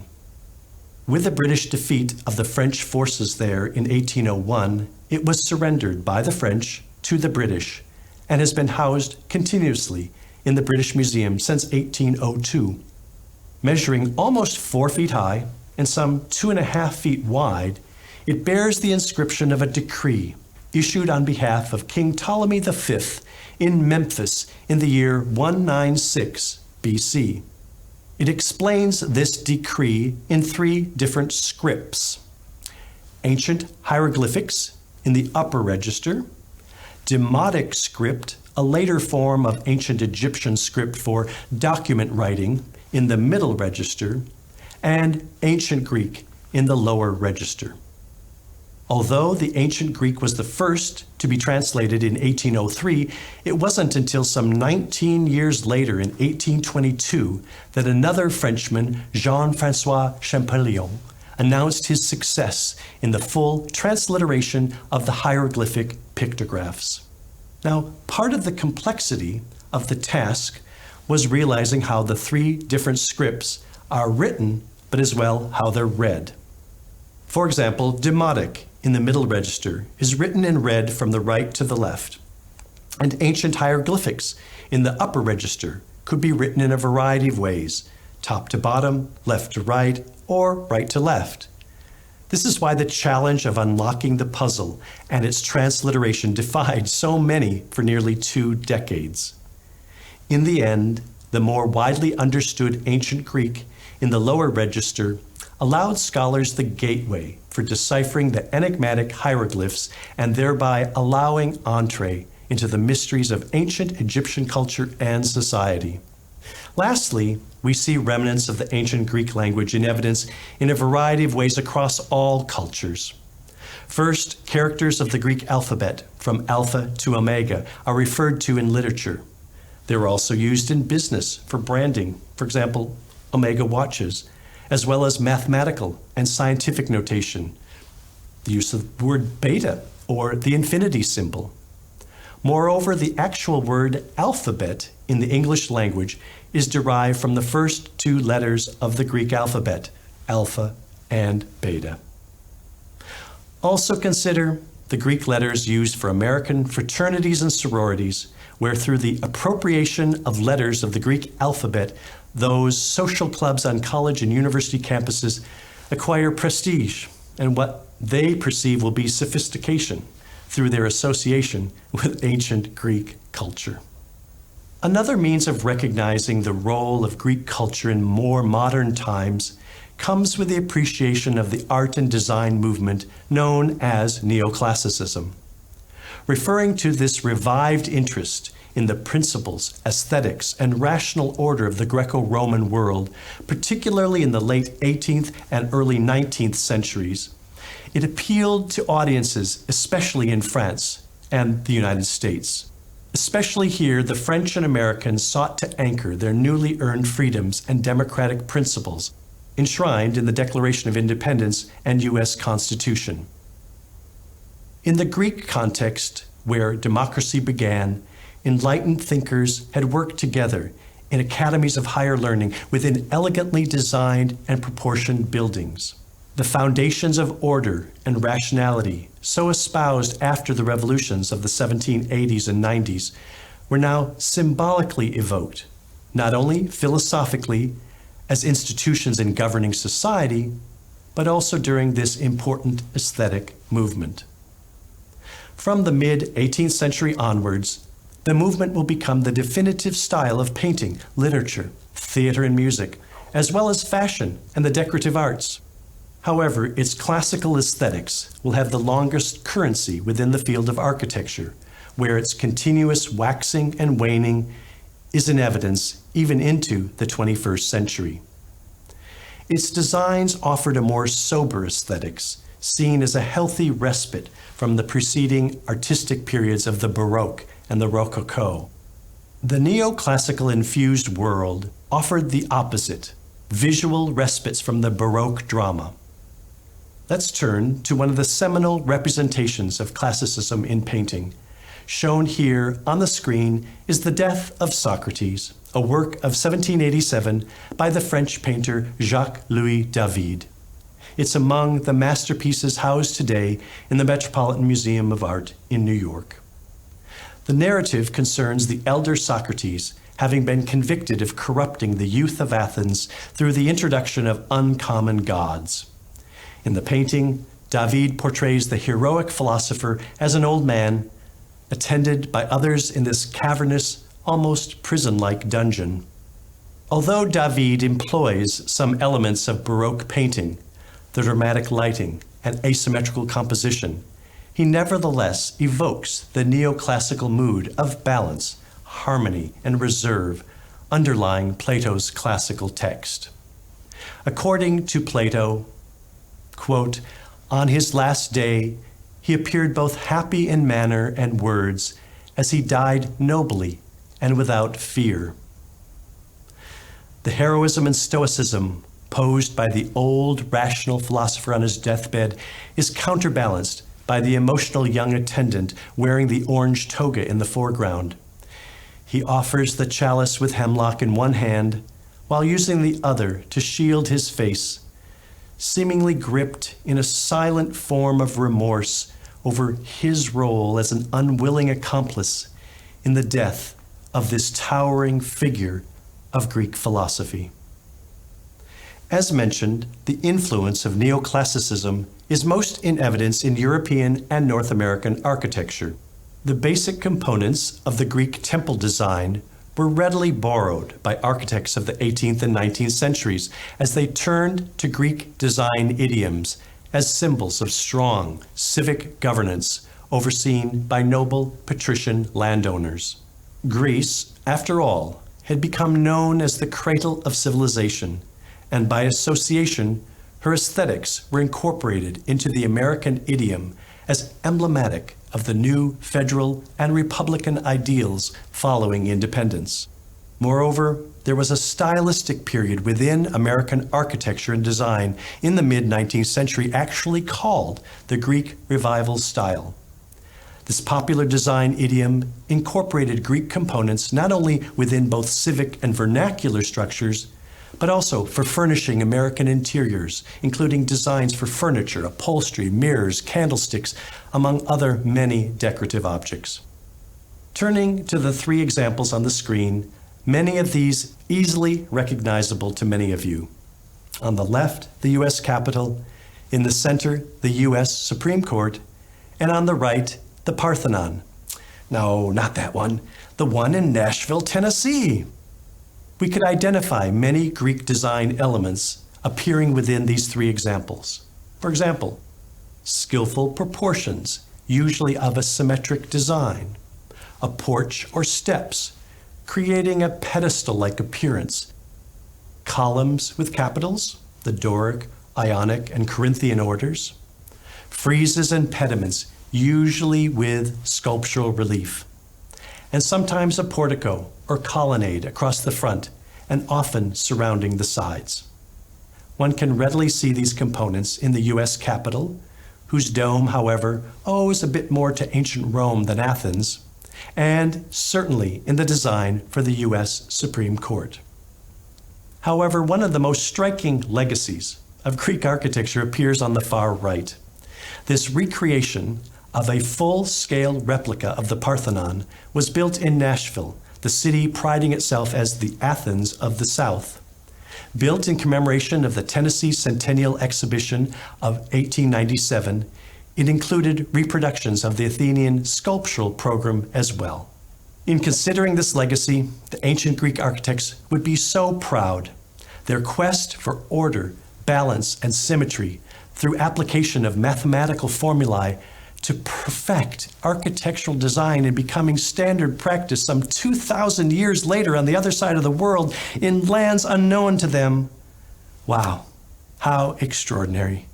With the British defeat of the French forces there in 1801, it was surrendered by the French to the British and has been housed continuously in the British Museum since 1802. Measuring almost 4 feet high and some 2.5 feet wide, it bears the inscription of a decree issued on behalf of King Ptolemy V in Memphis in the year 196 BC. It explains this decree in 3 different scripts: ancient hieroglyphics in the upper register, Demotic script, a later form of ancient Egyptian script for document writing, in the middle register, and ancient Greek in the lower register. Although the ancient Greek was the first to be translated in 1803, it wasn't until some 19 years later in 1822 that another Frenchman, Jean-François Champollion, announced his success in the full transliteration of the hieroglyphic pictographs. Now, part of the complexity of the task was realizing how the 3 different scripts are written, but as well how they're read. For example, demotic in the middle register is written in red from the right to the left, and ancient hieroglyphics in the upper register could be written in a variety of ways, top to bottom, left to right, or right to left. This is why the challenge of unlocking the puzzle and its transliteration defied so many for nearly 2 decades. In the end, the more widely understood ancient Greek in the lower register allowed scholars the gateway for deciphering the enigmatic hieroglyphs and thereby allowing entree into the mysteries of ancient Egyptian culture and society. Lastly, we see remnants of the ancient Greek language in evidence in a variety of ways across all cultures. First, characters of the Greek alphabet, from alpha to omega, are referred to in literature. They were also used in business for branding, for example, omega watches, as well as mathematical and scientific notation, the use of the word beta or the infinity symbol. Moreover, the actual word alphabet in the English language is derived from the first 2 letters of the Greek alphabet, alpha and beta. Also consider the Greek letters used for American fraternities and sororities, where through the appropriation of letters of the Greek alphabet, those social clubs on college and university campuses acquire prestige and what they perceive will be sophistication through their association with ancient Greek culture. Another means of recognizing the role of Greek culture in more modern times comes with the appreciation of the art and design movement known as neoclassicism. Referring to this revived interest in the principles, aesthetics, and rational order of the Greco-Roman world, particularly in the late 18th and early 19th centuries, it appealed to audiences, especially in France and the United States. Especially here, the French and Americans sought to anchor their newly earned freedoms and democratic principles, enshrined in the Declaration of Independence and U.S. Constitution. In the Greek context, where democracy began, enlightened thinkers had worked together in academies of higher learning within elegantly designed and proportioned buildings. The foundations of order and rationality, so espoused after the revolutions of the 1780s and 90s, were now symbolically evoked, not only philosophically as institutions in governing society, but also during this important aesthetic movement. From the mid-18th century onwards, the movement will become the definitive style of painting, literature, theater, and music, as well as fashion and the decorative arts. However, its classical aesthetics will have the longest currency within the field of architecture, where its continuous waxing and waning is in evidence even into the 21st century. Its designs offered a more sober aesthetics, seen as a healthy respite from the preceding artistic periods of the Baroque and the Rococo. The neoclassical infused world offered the opposite, visual respites from the Baroque drama. Let's turn to one of the seminal representations of classicism in painting. Shown here on the screen is The Death of Socrates, a work of 1787 by the French painter Jacques-Louis David. It's among the masterpieces housed today in the Metropolitan Museum of Art in New York. The narrative concerns the elder Socrates having been convicted of corrupting the youth of Athens through the introduction of uncommon gods. In the painting, David portrays the heroic philosopher as an old man, attended by others in this cavernous, almost prison-like dungeon. Although David employs some elements of Baroque painting, the dramatic lighting, and asymmetrical composition, he nevertheless evokes the neoclassical mood of balance, harmony, and reserve underlying Plato's classical text. According to Plato, quote, "On his last day, he appeared both happy in manner and words, as he died nobly and without fear." The heroism and stoicism posed by the old rational philosopher on his deathbed is counterbalanced by the emotional young attendant wearing the orange toga in the foreground. He offers the chalice with hemlock in one hand while using the other to shield his face, seemingly gripped in a silent form of remorse over his role as an unwilling accomplice in the death of this towering figure of Greek philosophy. As mentioned, the influence of neoclassicism is most in evidence in European and North American architecture. The basic components of the Greek temple design were readily borrowed by architects of the 18th and 19th centuries as they turned to Greek design idioms as symbols of strong civic governance overseen by noble patrician landowners. Greece, after all, had become known as the cradle of civilization, and by association, her aesthetics were incorporated into the American idiom as emblematic of the new federal and republican ideals following independence. Moreover, there was a stylistic period within American architecture and design in the mid-19th century actually called the Greek Revival style. This popular design idiom incorporated Greek components not only within both civic and vernacular structures, but also for furnishing American interiors, including designs for furniture, upholstery, mirrors, candlesticks, among other many decorative objects. Turning to the three examples on the screen, many of these easily recognizable to many of you. On the left, the U.S. Capitol, in the center, the U.S. Supreme Court, and on the right, the Parthenon. No, not that one. The one in Nashville, Tennessee. We could identify many Greek design elements appearing within these three examples. For example, skillful proportions, usually of a symmetric design, a porch or steps, creating a pedestal-like appearance, columns with capitals, the Doric, Ionic, and Corinthian orders, friezes and pediments, usually with sculptural relief, and sometimes a portico or colonnade across the front and often surrounding the sides. One can readily see these components in the U.S. Capitol, whose dome, however, owes a bit more to ancient Rome than Athens, and certainly in the design for the U.S. Supreme Court. However, one of the most striking legacies of Greek architecture appears on the far right. This recreation of a full-scale replica of the Parthenon was built in Nashville, the city priding itself as the Athens of the South. Built in commemoration of the Tennessee Centennial Exhibition of 1897, it included reproductions of the Athenian sculptural program as well. In considering this legacy, the ancient Greek architects would be so proud. Their quest for order, balance, and symmetry through application of mathematical formulae to perfect architectural design and becoming standard practice some 2,000 years later on the other side of the world in lands unknown to them. Wow, how extraordinary.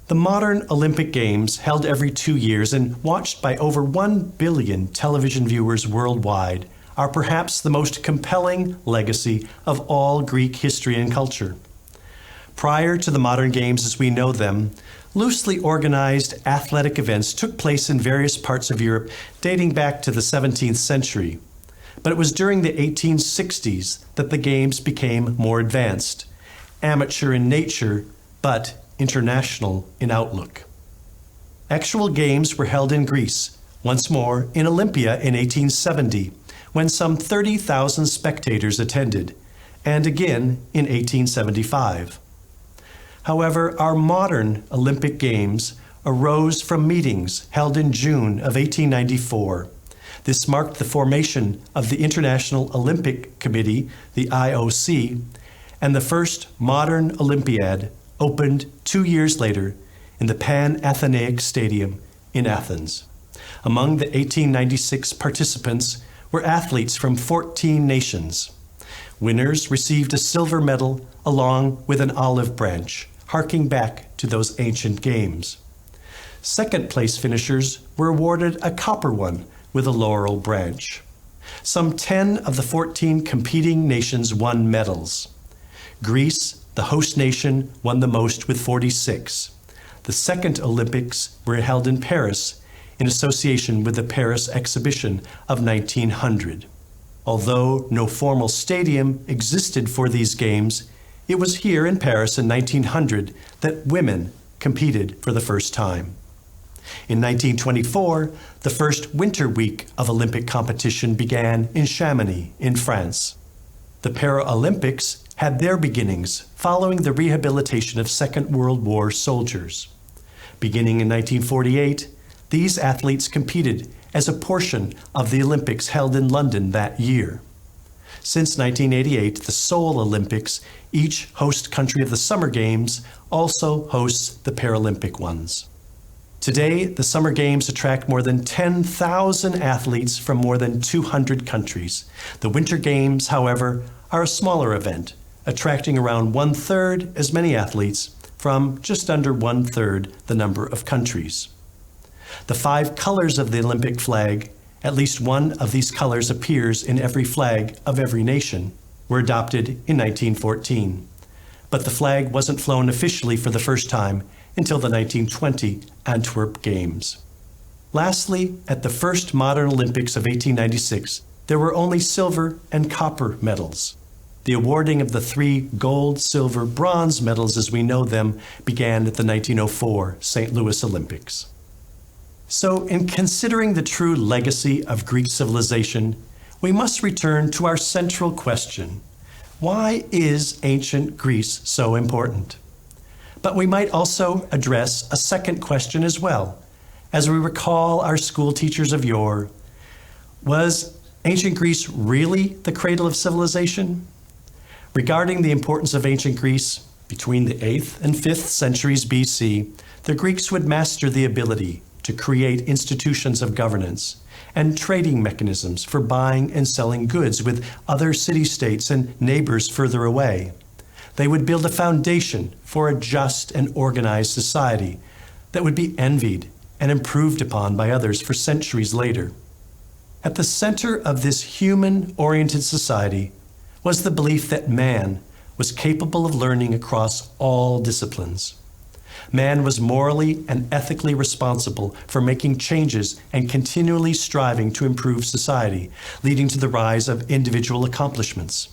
The modern Olympic Games, held every 2 years and watched by over 1 billion television viewers worldwide, are perhaps the most compelling legacy of all Greek history and culture. Prior to the modern games as we know them, loosely organized athletic events took place in various parts of Europe dating back to the 17th century. But it was during the 1860s that the games became more advanced, amateur in nature, but international in outlook. Actual games were held in Greece, once more in Olympia in 1870, when some 30,000 spectators attended, and again in 1875. However, our modern Olympic Games arose from meetings held in June of 1894. This marked the formation of the International Olympic Committee, the IOC, and the first modern Olympiad opened 2 years later in the Pan-Athenaic Stadium in Athens. Among the 1896 participants were athletes from 14 nations. Winners received a silver medal along with an olive branch, harking back to those ancient games. Second-place finishers were awarded a copper one with a laurel branch. Some 10 of the 14 competing nations won medals. Greece, the host nation, won the most with 46. The second Olympics were held in Paris in association with the Paris Exhibition of 1900. Although no formal stadium existed for these games, It was here in Paris in 1900 that women competed for the first time. In 1924, the first winter week of Olympic competition began in Chamonix, in France. The Paralympics had their beginnings following the rehabilitation of Second World War soldiers. Beginning in 1948, these athletes competed as a portion of the Olympics held in London that year. Since 1988, the Seoul Olympics, each host country of the Summer Games, also hosts the Paralympic ones. Today, the Summer Games attract more than 10,000 athletes from more than 200 countries. The Winter Games, however, are a smaller event, attracting around 1/3 as many athletes from just under 1/3 the number of countries. The 5 colors of the Olympic flag, at least one of these colors appears in every flag of every nation, were adopted in 1914. But the flag wasn't flown officially for the first time until the 1920 Antwerp Games. Lastly, at the first modern Olympics of 1896, there were only silver and copper medals. The awarding of the 3 gold, silver, bronze medals as we know them began at the 1904 St. Louis Olympics. So, in considering the true legacy of Greek civilization, we must return to our central question: why is ancient Greece so important? But we might also address a second question as well. As we recall our school teachers of yore, was ancient Greece really the cradle of civilization? Regarding the importance of ancient Greece, between the 8th and 5th centuries BC, the Greeks would master the ability to create institutions of governance and trading mechanisms for buying and selling goods with other city-states and neighbors further away. They would build a foundation for a just and organized society that would be envied and improved upon by others for centuries later. At the center of this human-oriented society was the belief that man was capable of learning across all disciplines. Man was morally and ethically responsible for making changes and continually striving to improve society, leading to the rise of individual accomplishments.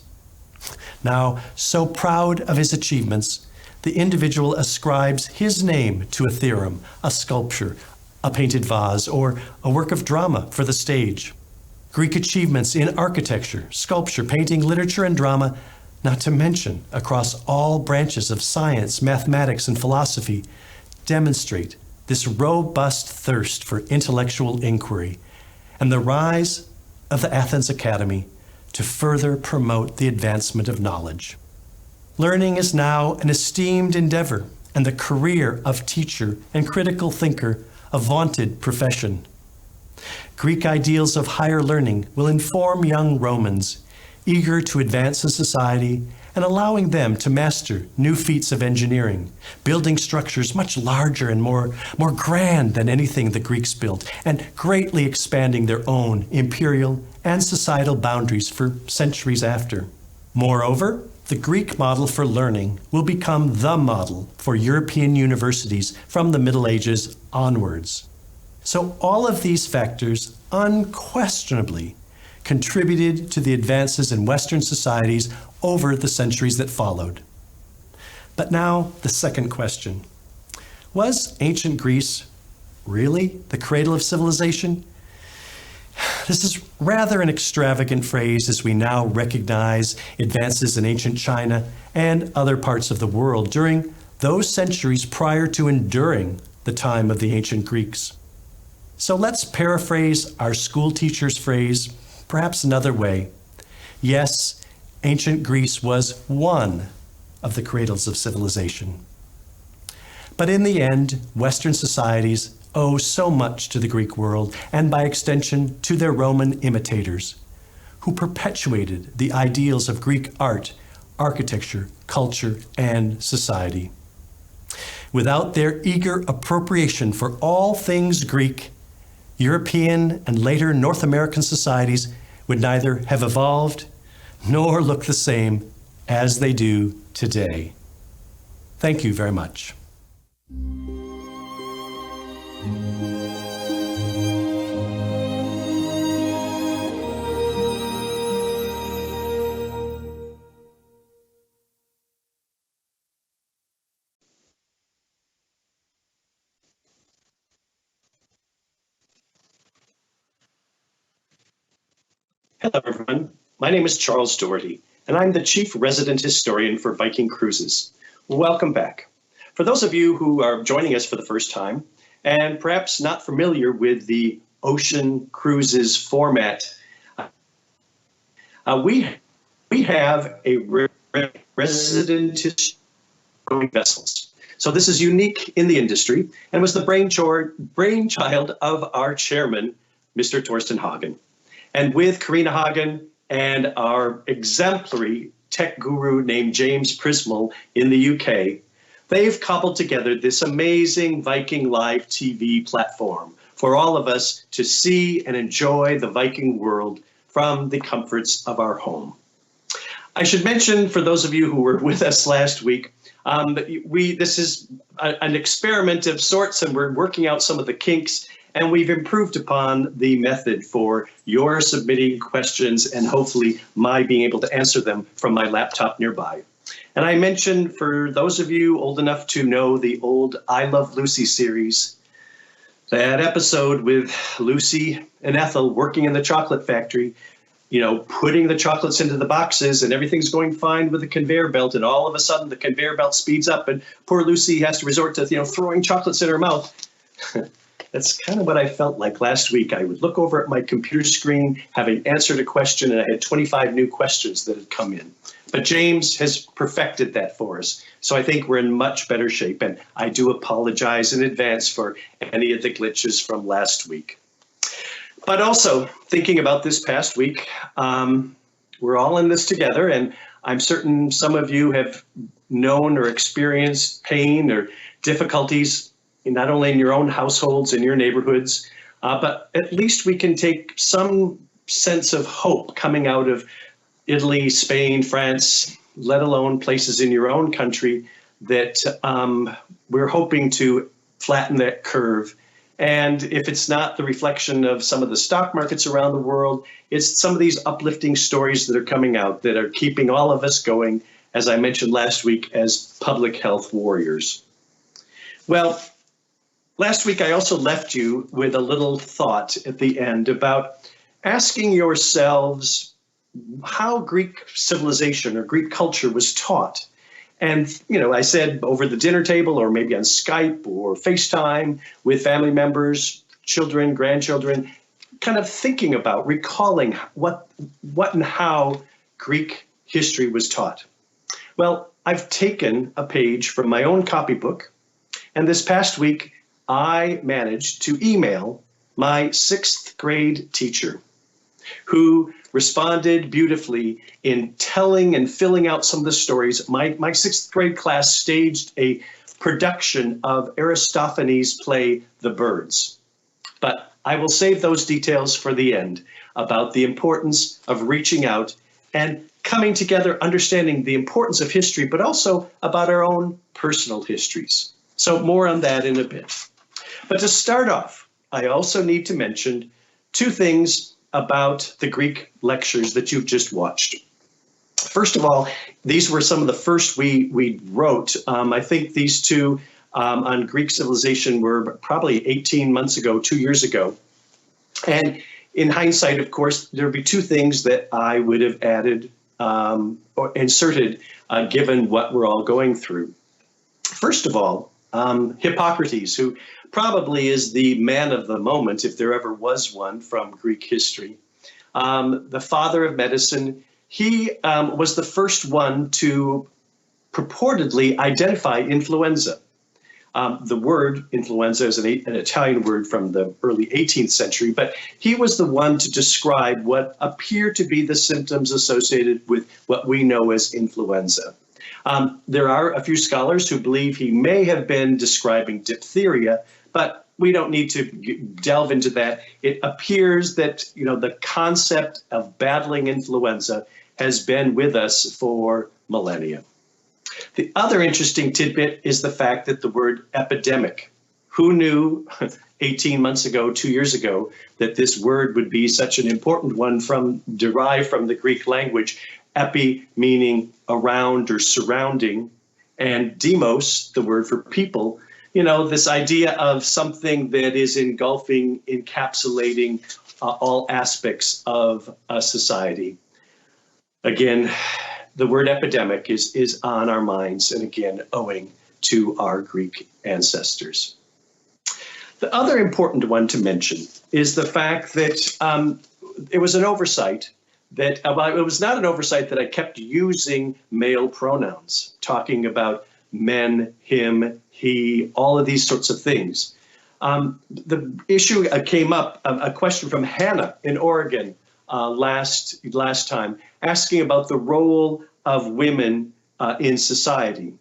Now, so proud of his achievements, the individual ascribes his name to a theorem, a sculpture, a painted vase, or a work of drama for the stage. Greek achievements in architecture, sculpture, painting, literature, and drama, not to mention across all branches of science, mathematics, and philosophy, demonstrate this robust thirst for intellectual inquiry and the rise of the Athens Academy to further promote the advancement of knowledge. Learning is now an esteemed endeavor, and the career of teacher and critical thinker a vaunted profession. Greek ideals of higher learning will inform young Romans, eager to advance in society and allowing them to master new feats of engineering, building structures much larger and more grand than anything the Greeks built, and greatly expanding their own imperial and societal boundaries for centuries after. Moreover, the Greek model for learning will become the model for European universities from the Middle Ages onwards. So all of these factors unquestionably contributed to the advances in Western societies over the centuries that followed. But now, the second question. Was ancient Greece really the cradle of civilization? This is rather an extravagant phrase as we now recognize advances in ancient China and other parts of the world during those centuries prior to enduring the time of the ancient Greeks. So let's paraphrase our school teacher's phrase perhaps another way. Yes, ancient Greece was one of the cradles of civilization. But in the end, Western societies owe so much to the Greek world, and by extension to their Roman imitators, who perpetuated the ideals of Greek art, architecture, culture, and society. Without their eager appropriation for all things Greek, European and later North American societies would neither have evolved nor look the same as they do today. Thank you very much. Hello, everyone. My name is Charles Doherty, and I'm the Chief Resident Historian for Viking Cruises. Welcome back. For those of you who are joining us for the first time, and perhaps not familiar with the ocean cruises format, we have a resident historian vessels. So this is unique in the industry and was the brainchild of our chairman, Mr. Torsten Hagen. And with Karina Hagen and our exemplary tech guru named James Prismal in the UK, they've cobbled together this amazing Viking Live TV platform for all of us to see and enjoy the Viking world from the comforts of our home. I should mention, for those of you who were with us last week, this is an experiment of sorts, and we're working out some of the kinks. And we've improved upon the method for your submitting questions and hopefully my being able to answer them from my laptop nearby. And I mentioned, for those of you old enough to know the old I Love Lucy series, that episode with Lucy and Ethel working in the chocolate factory, putting the chocolates into the boxes and everything's going fine with the conveyor belt. And all of a sudden the conveyor belt speeds up and poor Lucy has to resort to, throwing chocolates in her mouth. That's kind of what I felt like last week. I would look over at my computer screen, having answered a question, and I had 25 new questions that had come in. But James has perfected that for us. So I think we're in much better shape. And I do apologize in advance for any of the glitches from last week. But also, thinking about this past week, we're all in this together. And I'm certain some of you have known or experienced pain or difficulties, not only in your own households and your neighborhoods, but at least we can take some sense of hope coming out of Italy, Spain, France, let alone places in your own country, that we're hoping to flatten that curve. And if it's not the reflection of some of the stock markets around the world, it's some of these uplifting stories that are coming out that are keeping all of us going, as I mentioned last week, as public health warriors. Well, last week, I also left you with a little thought at the end about asking yourselves how Greek civilization or Greek culture was taught. And, I said over the dinner table or maybe on Skype or FaceTime with family members, children, grandchildren, kind of thinking about, recalling what and how Greek history was taught. Well, I've taken a page from my own copybook, and this past week, I managed to email my 6th grade teacher, who responded beautifully in telling and filling out some of the stories. My 6th grade class staged a production of Aristophanes' play, The Birds. But I will save those details for the end, about the importance of reaching out and coming together, understanding the importance of history, but also about our own personal histories. So more on that in a bit. But to start off, I also need to mention 2 things about the Greek lectures that you've just watched. First of all, these were some of the first we wrote. I think these 2 on Greek civilization were probably 18 months ago, 2 years ago. And in hindsight, of course, there would be 2 things that I would have added or inserted given what we're all going through. First of all, Hippocrates, who probably is the man of the moment, if there ever was one from Greek history, the father of medicine. He was the first one to purportedly identify influenza. The word influenza is an Italian word from the early 18th century, but he was the one to describe what appear to be the symptoms associated with what we know as influenza. There are a few scholars who believe he may have been describing diphtheria, but we don't need to delve into that. It appears that, the concept of battling influenza has been with us for millennia. The other interesting tidbit is the fact that the word epidemic, who knew 18 months ago, 2 years ago, that this word would be such an important one derived from the Greek language, epi meaning around or surrounding, and demos, the word for people, this idea of something that is engulfing, encapsulating, all aspects of a society. Again, the word epidemic is on our minds, and again, owing to our Greek ancestors. The other important one to mention is the fact that it was an oversight that, it was not an oversight that I kept using male pronouns, talking about men, him, he, all of these sorts of things. The issue came up, a question from Hannah in Oregon last time, asking about the role of women in society.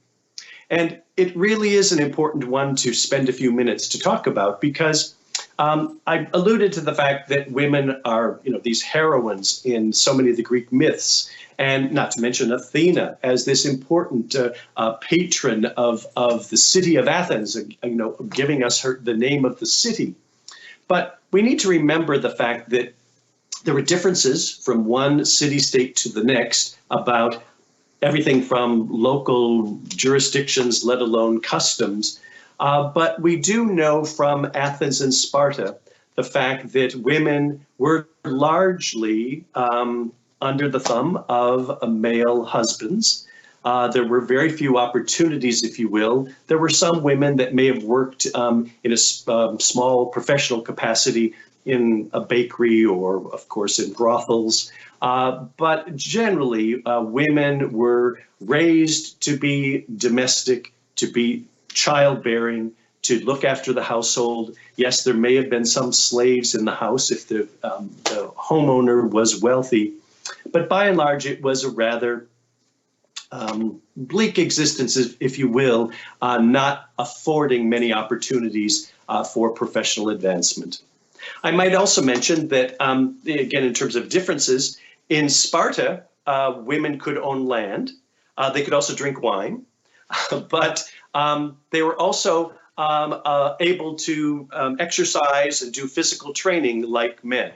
And it really is an important one to spend a few minutes to talk about, because I alluded to the fact that women are, these heroines in so many of the Greek myths, and not to mention Athena as this important patron of the city of Athens, giving us the name of the city. But we need to remember the fact that there were differences from one city-state to the next about everything from local jurisdictions, let alone customs. But we do know from Athens and Sparta the fact that women were largely under the thumb of male husbands. There were very few opportunities, if you will. There were some women that may have worked in a small professional capacity in a bakery or, of course, in brothels. But generally, women were raised to be domestic, to be childbearing, to look after the household. Yes, there may have been some slaves in the house if the homeowner was wealthy, but by and large, it was a rather bleak existence, if you will, not affording many opportunities for professional advancement. I might also mention that, again, in terms of differences, in Sparta, women could own land. They could also drink wine, but they were also able to exercise and do physical training like men.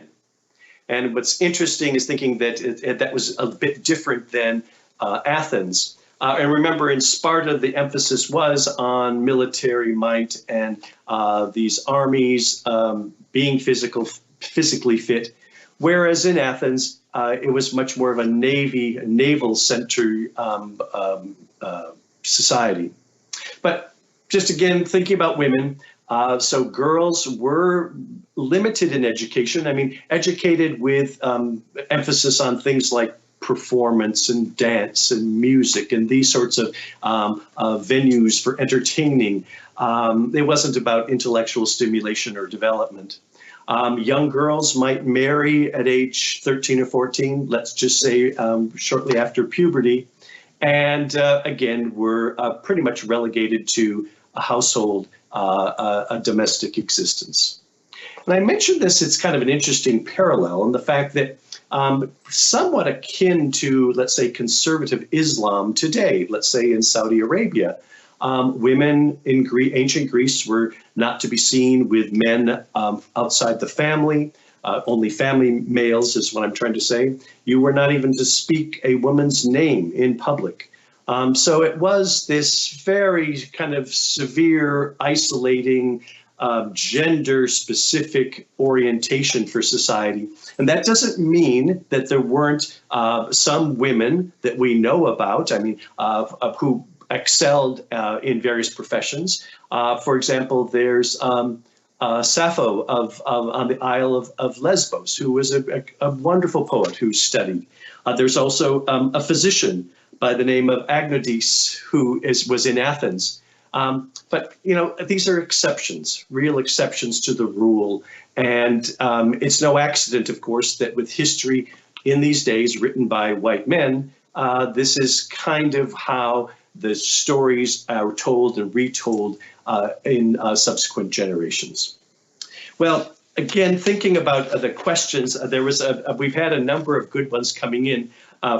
And what's interesting is thinking that that was a bit different than Athens. And remember, in Sparta, the emphasis was on military might and these armies being physically fit, whereas in Athens, it was much more of a naval-centered society. But just again, thinking about women, so girls were limited in education. I mean, educated with emphasis on things like performance and dance and music and these sorts of venues for entertaining. It wasn't about intellectual stimulation or development. Young girls might marry at age 13 or 14, let's just say shortly after puberty, and again, were pretty much relegated to a household, a domestic existence. And I mentioned this, it's kind of an interesting parallel in the fact that somewhat akin to, let's say, conservative Islam today, let's say in Saudi Arabia, women in ancient Greece were not to be seen with men outside the family. Only family males is what I'm trying to say. You were not even to speak a woman's name in public. So it was this very kind of severe, isolating, gender-specific orientation for society. And that doesn't mean that there weren't some women that we know about, I mean, who excelled in various professions. For example, there's Sappho on the Isle of Lesbos, who was a wonderful poet who studied. There's also a physician by the name of Agnodice, who was in Athens. But, these are exceptions, real exceptions to the rule. And it's no accident, of course, that with history in these days written by white men, this is kind of how the stories are told and retold in subsequent generations. Well, again, thinking about the questions, we've had a number of good ones coming in.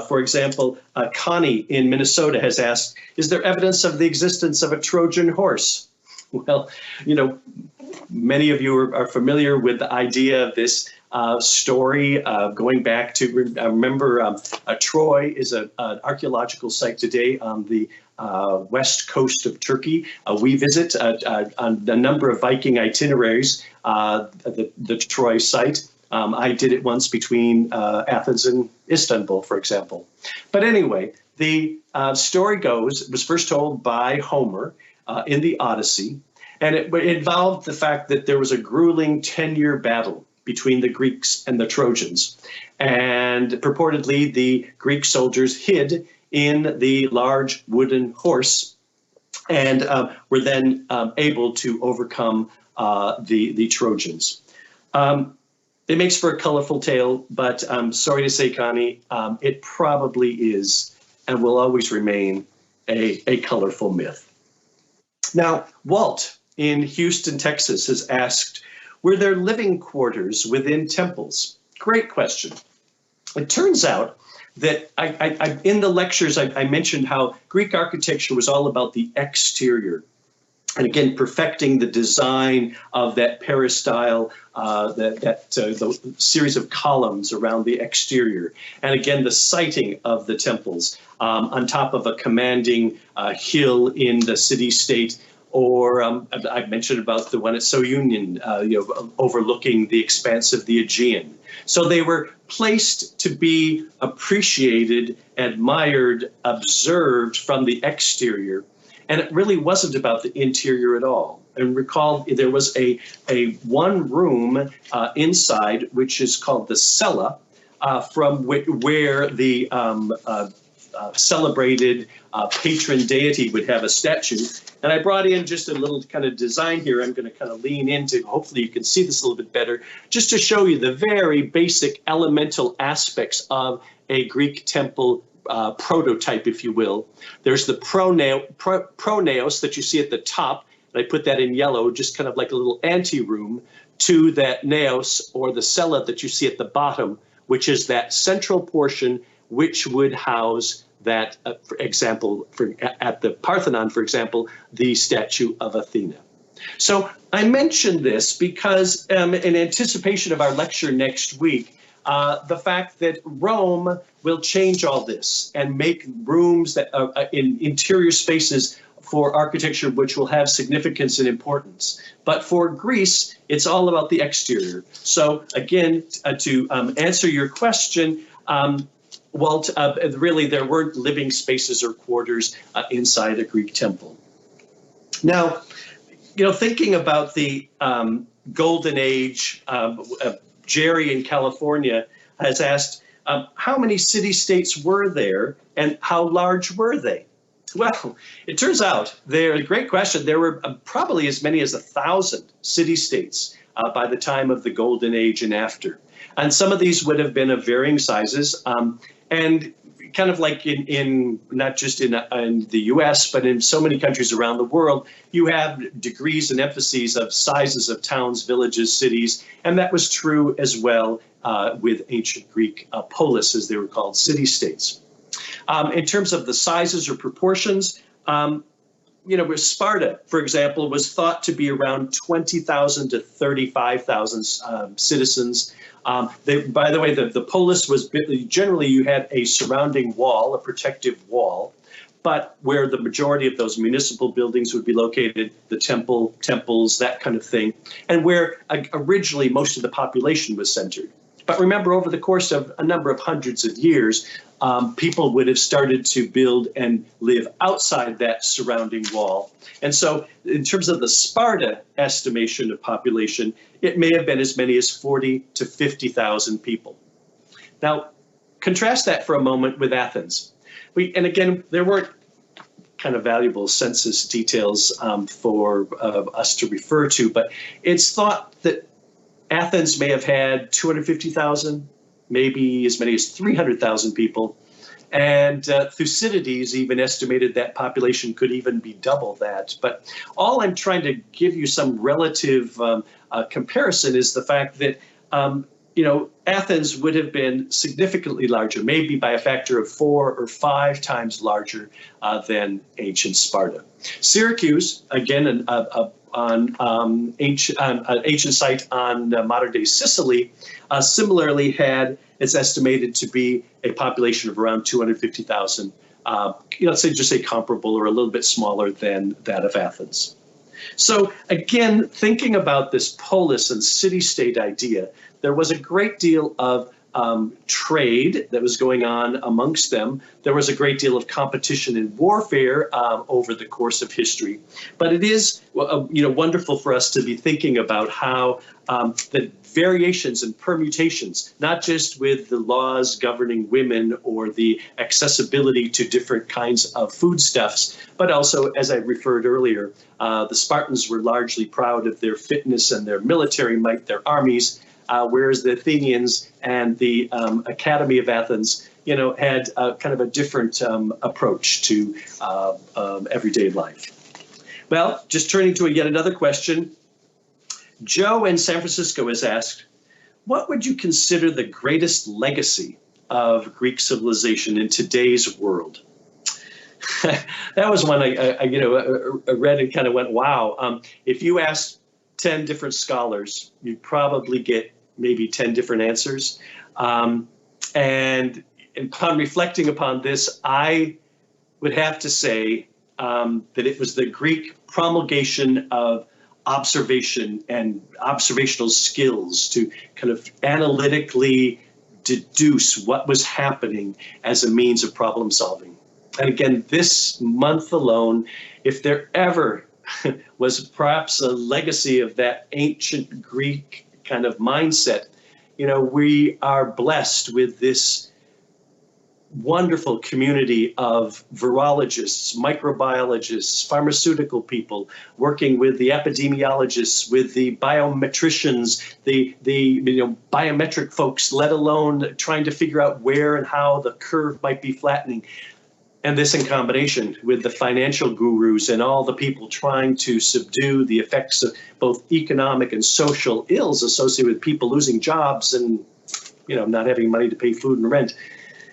For example, Connie in Minnesota has asked, is there evidence of the existence of a Trojan horse? Well, many of you are familiar with the idea of this story going back to, remember, Troy is an archaeological site today on the west coast of Turkey. We visit on a number of Viking itineraries the Troy site. I did it once between Athens and Istanbul, for example. But anyway, the story goes, it was first told by Homer in the Odyssey, and it involved the fact that there was a grueling 10-year battle between the Greeks and the Trojans. And purportedly, the Greek soldiers hid in the large wooden horse and were then able to overcome the Trojans. It makes for a colorful tale, but I'm sorry to say, Connie, it probably is and will always remain a colorful myth. Now, Walt in Houston, Texas has asked, were there living quarters within temples? Great question. It turns out that I in the lectures, I mentioned how Greek architecture was all about the exterior. And again, perfecting the design of that peristyle, the series of columns around the exterior. And again, the siting of the temples on top of a commanding hill in the city-state. Or I mentioned about the one at Sounion, overlooking the expanse of the Aegean. So they were placed to be appreciated, admired, observed from the exterior. And it really wasn't about the interior at all. And recall, there was a one room inside, which is called the cella, from where the celebrated patron deity would have a statue. And I brought in just a little kind of design here. I'm going to kind of lean into, hopefully you can see this a little bit better, just to show you the very basic elemental aspects of a Greek temple prototype, if you will. There's the pronaos that you see at the top, and I put that in yellow, just kind of like a little anteroom to that naos, or the cella that you see at the bottom, which is that central portion which would house that, for example, at the Parthenon, for example, the statue of Athena. So I mention this because in anticipation of our lecture next week, the fact that Rome will change all this and make rooms that in interior spaces for architecture which will have significance and importance. But for Greece, it's all about the exterior. So again, to answer your question, Walt, really there weren't living spaces or quarters inside a Greek temple. Now, thinking about the Golden Age, Jerry in California has asked, how many city-states were there and how large were they? Well, it turns out, great question, there were probably as many as 1,000 city-states by the time of the Golden Age and after. And some of these would have been of varying sizes. And kind of like in not just in the U.S., but in so many countries around the world, you have degrees and emphases of sizes of towns, villages, cities, and that was true as well with ancient Greek polis, as they were called, city-states. In terms of the sizes or proportions, with Sparta, for example, was thought to be around 20,000 to 35,000 citizens. By the way, the polis was generally you had a surrounding wall, a protective wall, but where the majority of those municipal buildings would be located, the temples, that kind of thing, and where originally most of the population was centered. But remember, over the course of a number of hundreds of years, people would have started to build and live outside that surrounding wall. And so in terms of the Sparta estimation of population, it may have been as many as 40 to 50,000 people. Now, contrast that for a moment with Athens. And again, there weren't kind of valuable census details for us to refer to, but it's thought that Athens may have had 250,000, maybe as many as 300,000 people. And Thucydides even estimated that population could even be double that. But all I'm trying to give you some relative comparison is the fact that, Athens would have been significantly larger, maybe by a factor of 4 or 5 times larger than ancient Sparta. Syracuse, again, an ancient site on modern-day Sicily, similarly had, it's estimated to be a population of around 250,000, let's say just say comparable or a little bit smaller than that of Athens. So again, thinking about this polis and city-state idea, there was a great deal of trade that was going on amongst them. There was a great deal of competition and warfare over the course of history. But it is wonderful for us to be thinking about how the variations and permutations, not just with the laws governing women or the accessibility to different kinds of foodstuffs, but also, as I referred earlier, the Spartans were largely proud of their fitness and their military might, their armies, whereas the Athenians and the Academy of Athens, had kind of a different approach to everyday life. Well, just turning to yet another question, Joe in San Francisco has asked, what would you consider the greatest legacy of Greek civilization in today's world? That was one I read and kind of went, wow. If you asked 10 different scholars, you'd probably get maybe 10 different answers. And upon reflecting upon this, I would have to say that it was the Greek promulgation of observation and observational skills to kind of analytically deduce what was happening as a means of problem solving. And again, this month alone, if there ever was perhaps a legacy of that ancient Greek kind of mindset, we are blessed with this wonderful community of virologists, microbiologists, pharmaceutical people, working with the epidemiologists, with the biometricians, the biometric folks, let alone trying to figure out where and how the curve might be flattening. And this in combination with the financial gurus and all the people trying to subdue the effects of both economic and social ills associated with people losing jobs and, not having money to pay food and rent.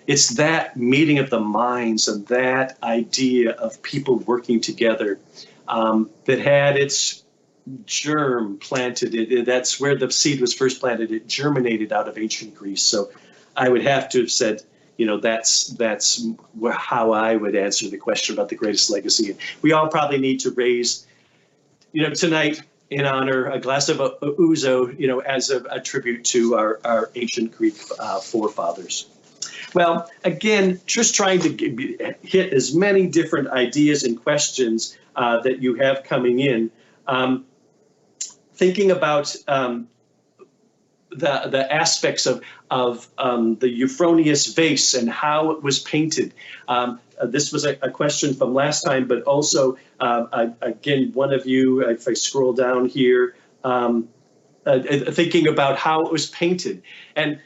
It's that meeting of the minds and that idea of people working together that had its germ planted. That's where the seed was first planted. It germinated out of ancient Greece. So I would have to have said, that's how I would answer the question about the greatest legacy. We all probably need to raise, tonight in honor a glass of ouzo, as a tribute to our ancient Greek forefathers. Well, again, just trying to hit as many different ideas and questions that you have coming in. Thinking about the aspects of the Euphroneous vase and how it was painted. This was a question from last time, but also, again, one of you, if I scroll down here, thinking about how it was painted. And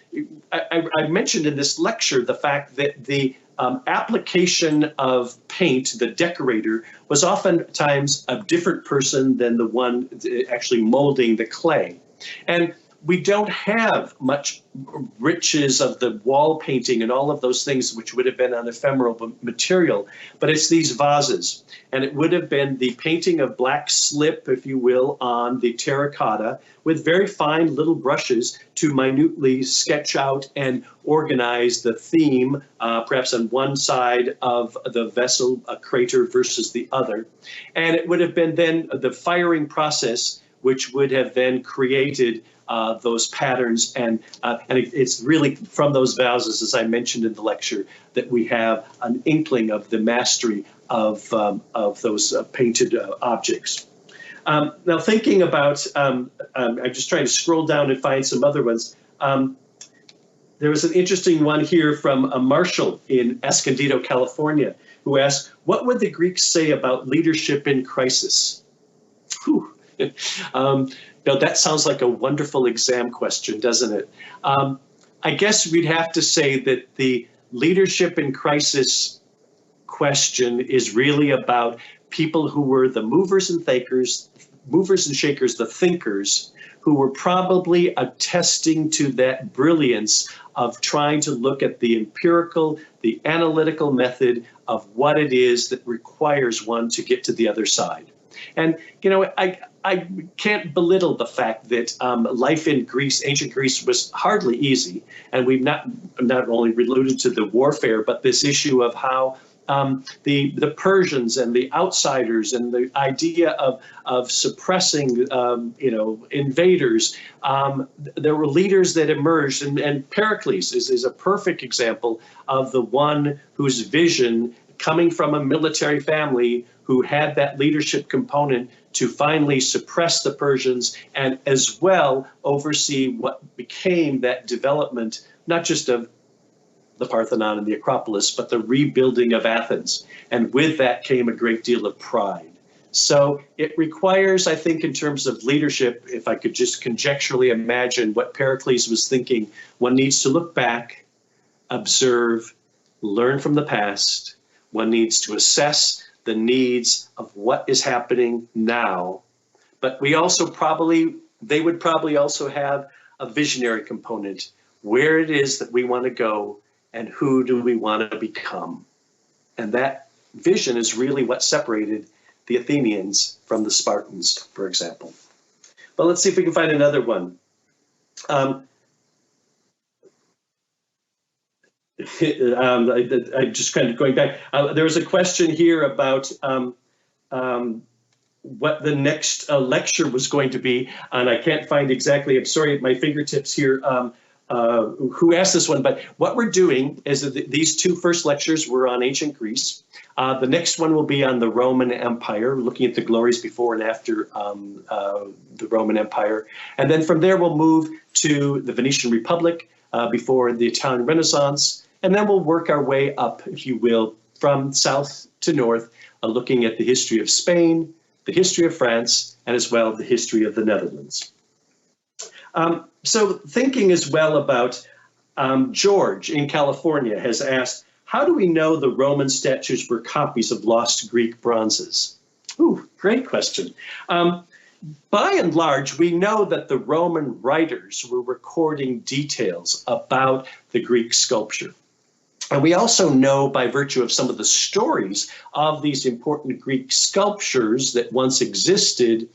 I mentioned in this lecture the fact that the application of paint, the decorator, was oftentimes a different person than the one actually molding the clay. And we don't have much riches of the wall painting and all of those things, which would have been on ephemeral material, but it's these vases. And it would have been the painting of black slip, if you will, on the terracotta with very fine little brushes to minutely sketch out and organize the theme, perhaps on one side of the vessel, a crater versus the other. And it would have been then the firing process, which would have then created those patterns, and it's really from those vases, as I mentioned in the lecture, that we have an inkling of the mastery of those painted objects. Now, thinking about, I'm just trying to scroll down and find some other ones. There was an interesting one here from a Marshall in Escondido, California, who asked, "What would the Greeks say about leadership in crisis?" Whew. That sounds like a wonderful exam question, doesn't it? I guess we'd have to say that the leadership in crisis question is really about people who were the movers and shakers, the thinkers, who were probably attesting to that brilliance of trying to look at the empirical, the analytical method of what it is that requires one to get to the other side. And, I can't belittle the fact that life in Greece, ancient Greece, was hardly easy. And we've not only alluded to the warfare, but this issue of how the Persians and the outsiders and the idea of suppressing invaders. There were leaders that emerged, and Pericles is a perfect example of the one whose vision, coming from a military family, who had that leadership component to finally suppress the Persians and as well oversee what became that development, not just of the Parthenon and the Acropolis, but the rebuilding of Athens. And with that came a great deal of pride. So it requires, I think, in terms of leadership, if I could just conjecturally imagine what Pericles was thinking, one needs to look back, observe, learn from the past. One needs to assess the needs of what is happening now. But they would probably also have a visionary component, where it is that we want to go and who do we want to become. And that vision is really what separated the Athenians from the Spartans, for example. But let's see if we can find another one. I just kind of going back. There was a question here about what the next lecture was going to be, and I can't find exactly. I'm sorry, at my fingertips here. Who asked this one? But what we're doing is that these two first lectures were on ancient Greece. The next one will be on the Roman Empire, looking at the glories before and after the Roman Empire, and then from there we'll move to the Venetian Republic before the Italian Renaissance. And then we'll work our way up, if you will, from south to north, looking at the history of Spain, the history of France, and as well the history of the Netherlands. So thinking as well about George in California has asked, how do we know the Roman statues were copies of lost Greek bronzes? Ooh, great question. By and large, we know that the Roman writers were recording details about the Greek sculpture. And we also know, by virtue of some of the stories of these important Greek sculptures that once existed,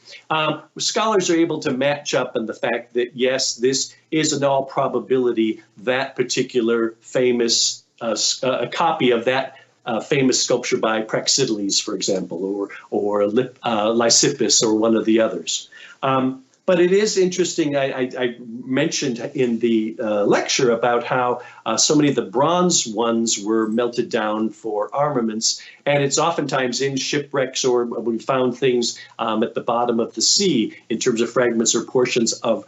scholars are able to match up in the fact that, yes, this is in all probability that particular famous a copy of that famous sculpture by Praxiteles, for example, or Lysippus, or one of the others. But it is interesting, I mentioned in the lecture about how so many of the bronze ones were melted down for armaments, and it's oftentimes in shipwrecks, or we found things at the bottom of the sea in terms of fragments or portions of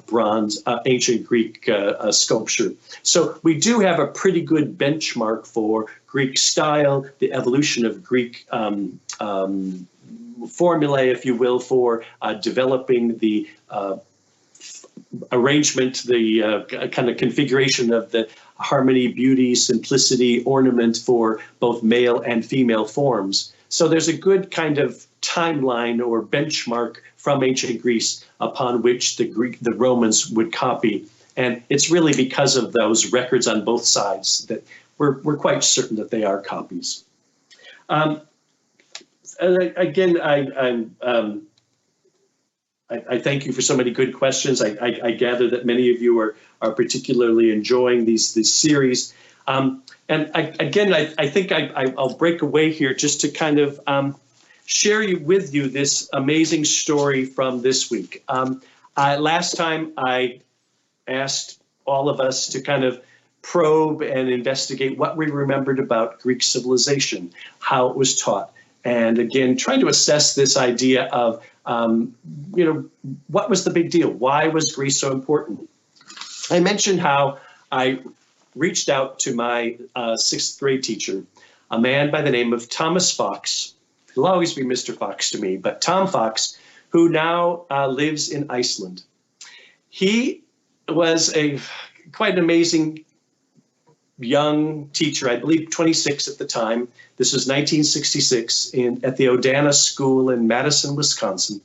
bronze, ancient Greek sculpture. So we do have a pretty good benchmark for Greek style, the evolution of Greek formulae, if you will, for developing the arrangement, the kind of configuration of the harmony, beauty, simplicity, ornament for both male and female forms. So there's a good kind of timeline or benchmark from ancient Greece upon which the Romans would copy. And it's really because of those records on both sides that we're quite certain that they are copies. Again, I thank you for so many good questions. I gather that many of you are particularly enjoying this series. And I think I'll break away here just to kind of share with you this amazing story from this week. Last time I asked all of us to kind of probe and investigate what we remembered about Greek civilization, how it was taught. And again, trying to assess this idea of, what was the big deal? Why was Greece so important? I mentioned how I reached out to my sixth grade teacher, a man by the name of Thomas Fox. He'll always be Mr. Fox to me, but Tom Fox, who now lives in Iceland. He was quite an amazing young teacher, I believe 26 at the time. This was 1966 at the Odana School in Madison, Wisconsin.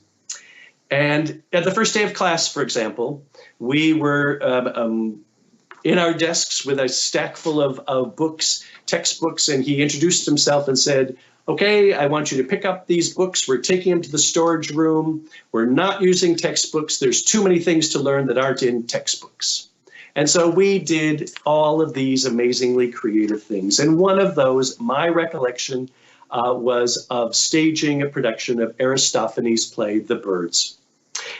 And at the first day of class, for example, we were in our desks with a stack full of books, textbooks, and he introduced himself and said, okay, I want you to pick up these books. We're taking them to the storage room. We're not using textbooks. There's too many things to learn that aren't in textbooks. And so we did all of these amazingly creative things. And one of those, my recollection, was of staging a production of Aristophanes' play, The Birds.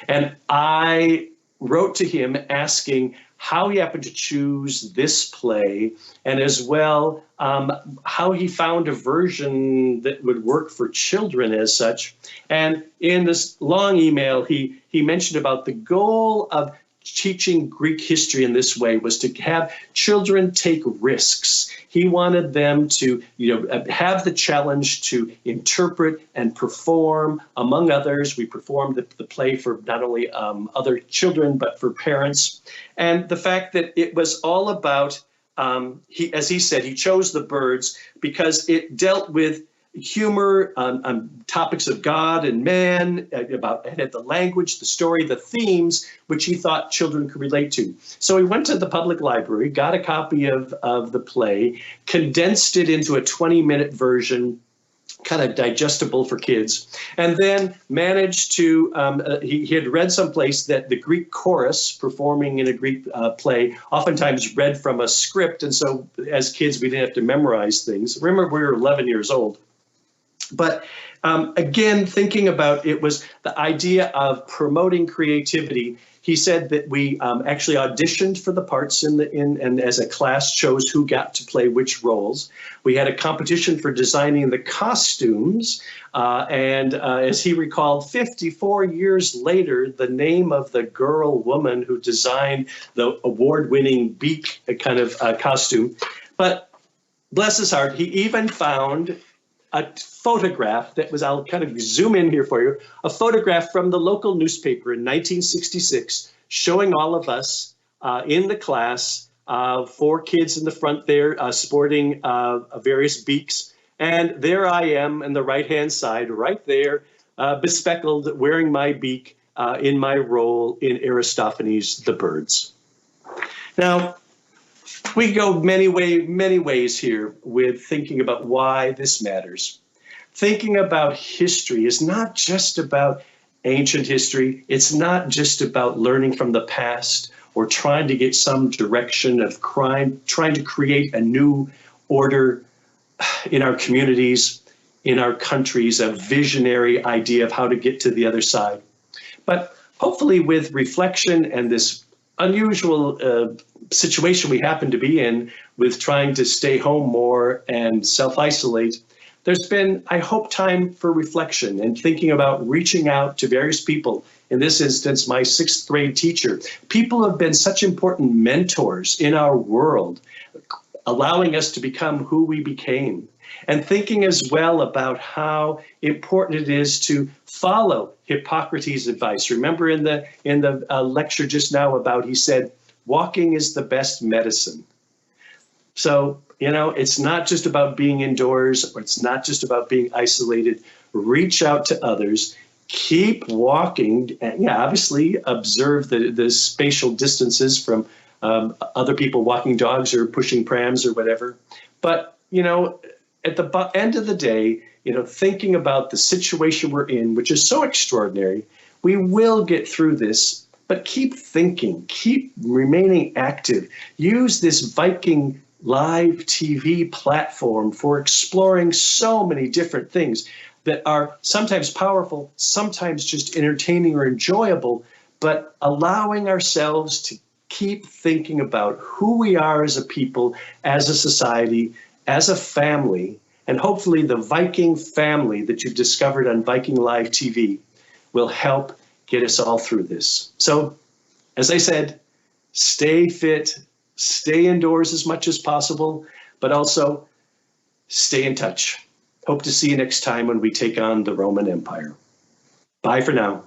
And I wrote to him asking how he happened to choose this play, and as well how he found a version that would work for children as such. And in this long email, he mentioned about the goal of teaching Greek history in this way was to have children take risks. He wanted them to, have the challenge to interpret and perform. Among others, we performed the play for not only other children, but for parents. And the fact that it was all about, as he said, he chose The Birds because it dealt with humor on topics of God and man, about the language, the story, the themes, which he thought children could relate to. So he went to the public library, got a copy of the play, condensed it into a 20-minute version, kind of digestible for kids, and then managed to, he had read someplace that the Greek chorus performing in a Greek play oftentimes read from a script, and so as kids we didn't have to memorize things. Remember, we were 11 years old. But again, thinking about it was the idea of promoting creativity. He said that we actually auditioned for the parts and as a class chose who got to play which roles. We had a competition for designing the costumes. And as he recalled, 54 years later, the name of the woman who designed the award-winning beak kind of costume. But bless his heart, he even found a photograph that was, I'll kind of zoom in here for you, a photograph from the local newspaper in 1966 showing all of us in the class, 4 kids in the front there sporting various beaks. And there I am on the right-hand side, right there, bespectacled, wearing my beak in my role in Aristophanes' The Birds. Now, we go many ways here with thinking about why this matters. Thinking about history is not just about ancient history. It's not just about learning from the past or trying to get some direction of crime, trying to create a new order in our communities, in our countries, a visionary idea of how to get to the other side. But hopefully with reflection and this unusual situation we happen to be in with trying to stay home more and self-isolate, there's been, I hope, time for reflection and thinking about reaching out to various people. In this instance, my 6th grade teacher. People have been such important mentors in our world, allowing us to become who we became. And thinking as well about how important it is to follow Hippocrates' advice. Remember in the lecture just now about, he said, walking is the best medicine. So, it's not just about being indoors, or it's not just about being isolated. Reach out to others, keep walking, and obviously observe the spatial distances from other people walking dogs or pushing prams or whatever. But, at the end of the day, thinking about the situation we're in, which is so extraordinary, we will get through this, but keep thinking, keep remaining active. Use this Viking live TV platform for exploring so many different things that are sometimes powerful, sometimes just entertaining or enjoyable, but allowing ourselves to keep thinking about who we are as a people, as a society, as a family, and hopefully the Viking family that you've discovered on Viking Live TV will help get us all through this. So, as I said, stay fit, stay indoors as much as possible, but also stay in touch. Hope to see you next time when we take on the Roman Empire. Bye for now.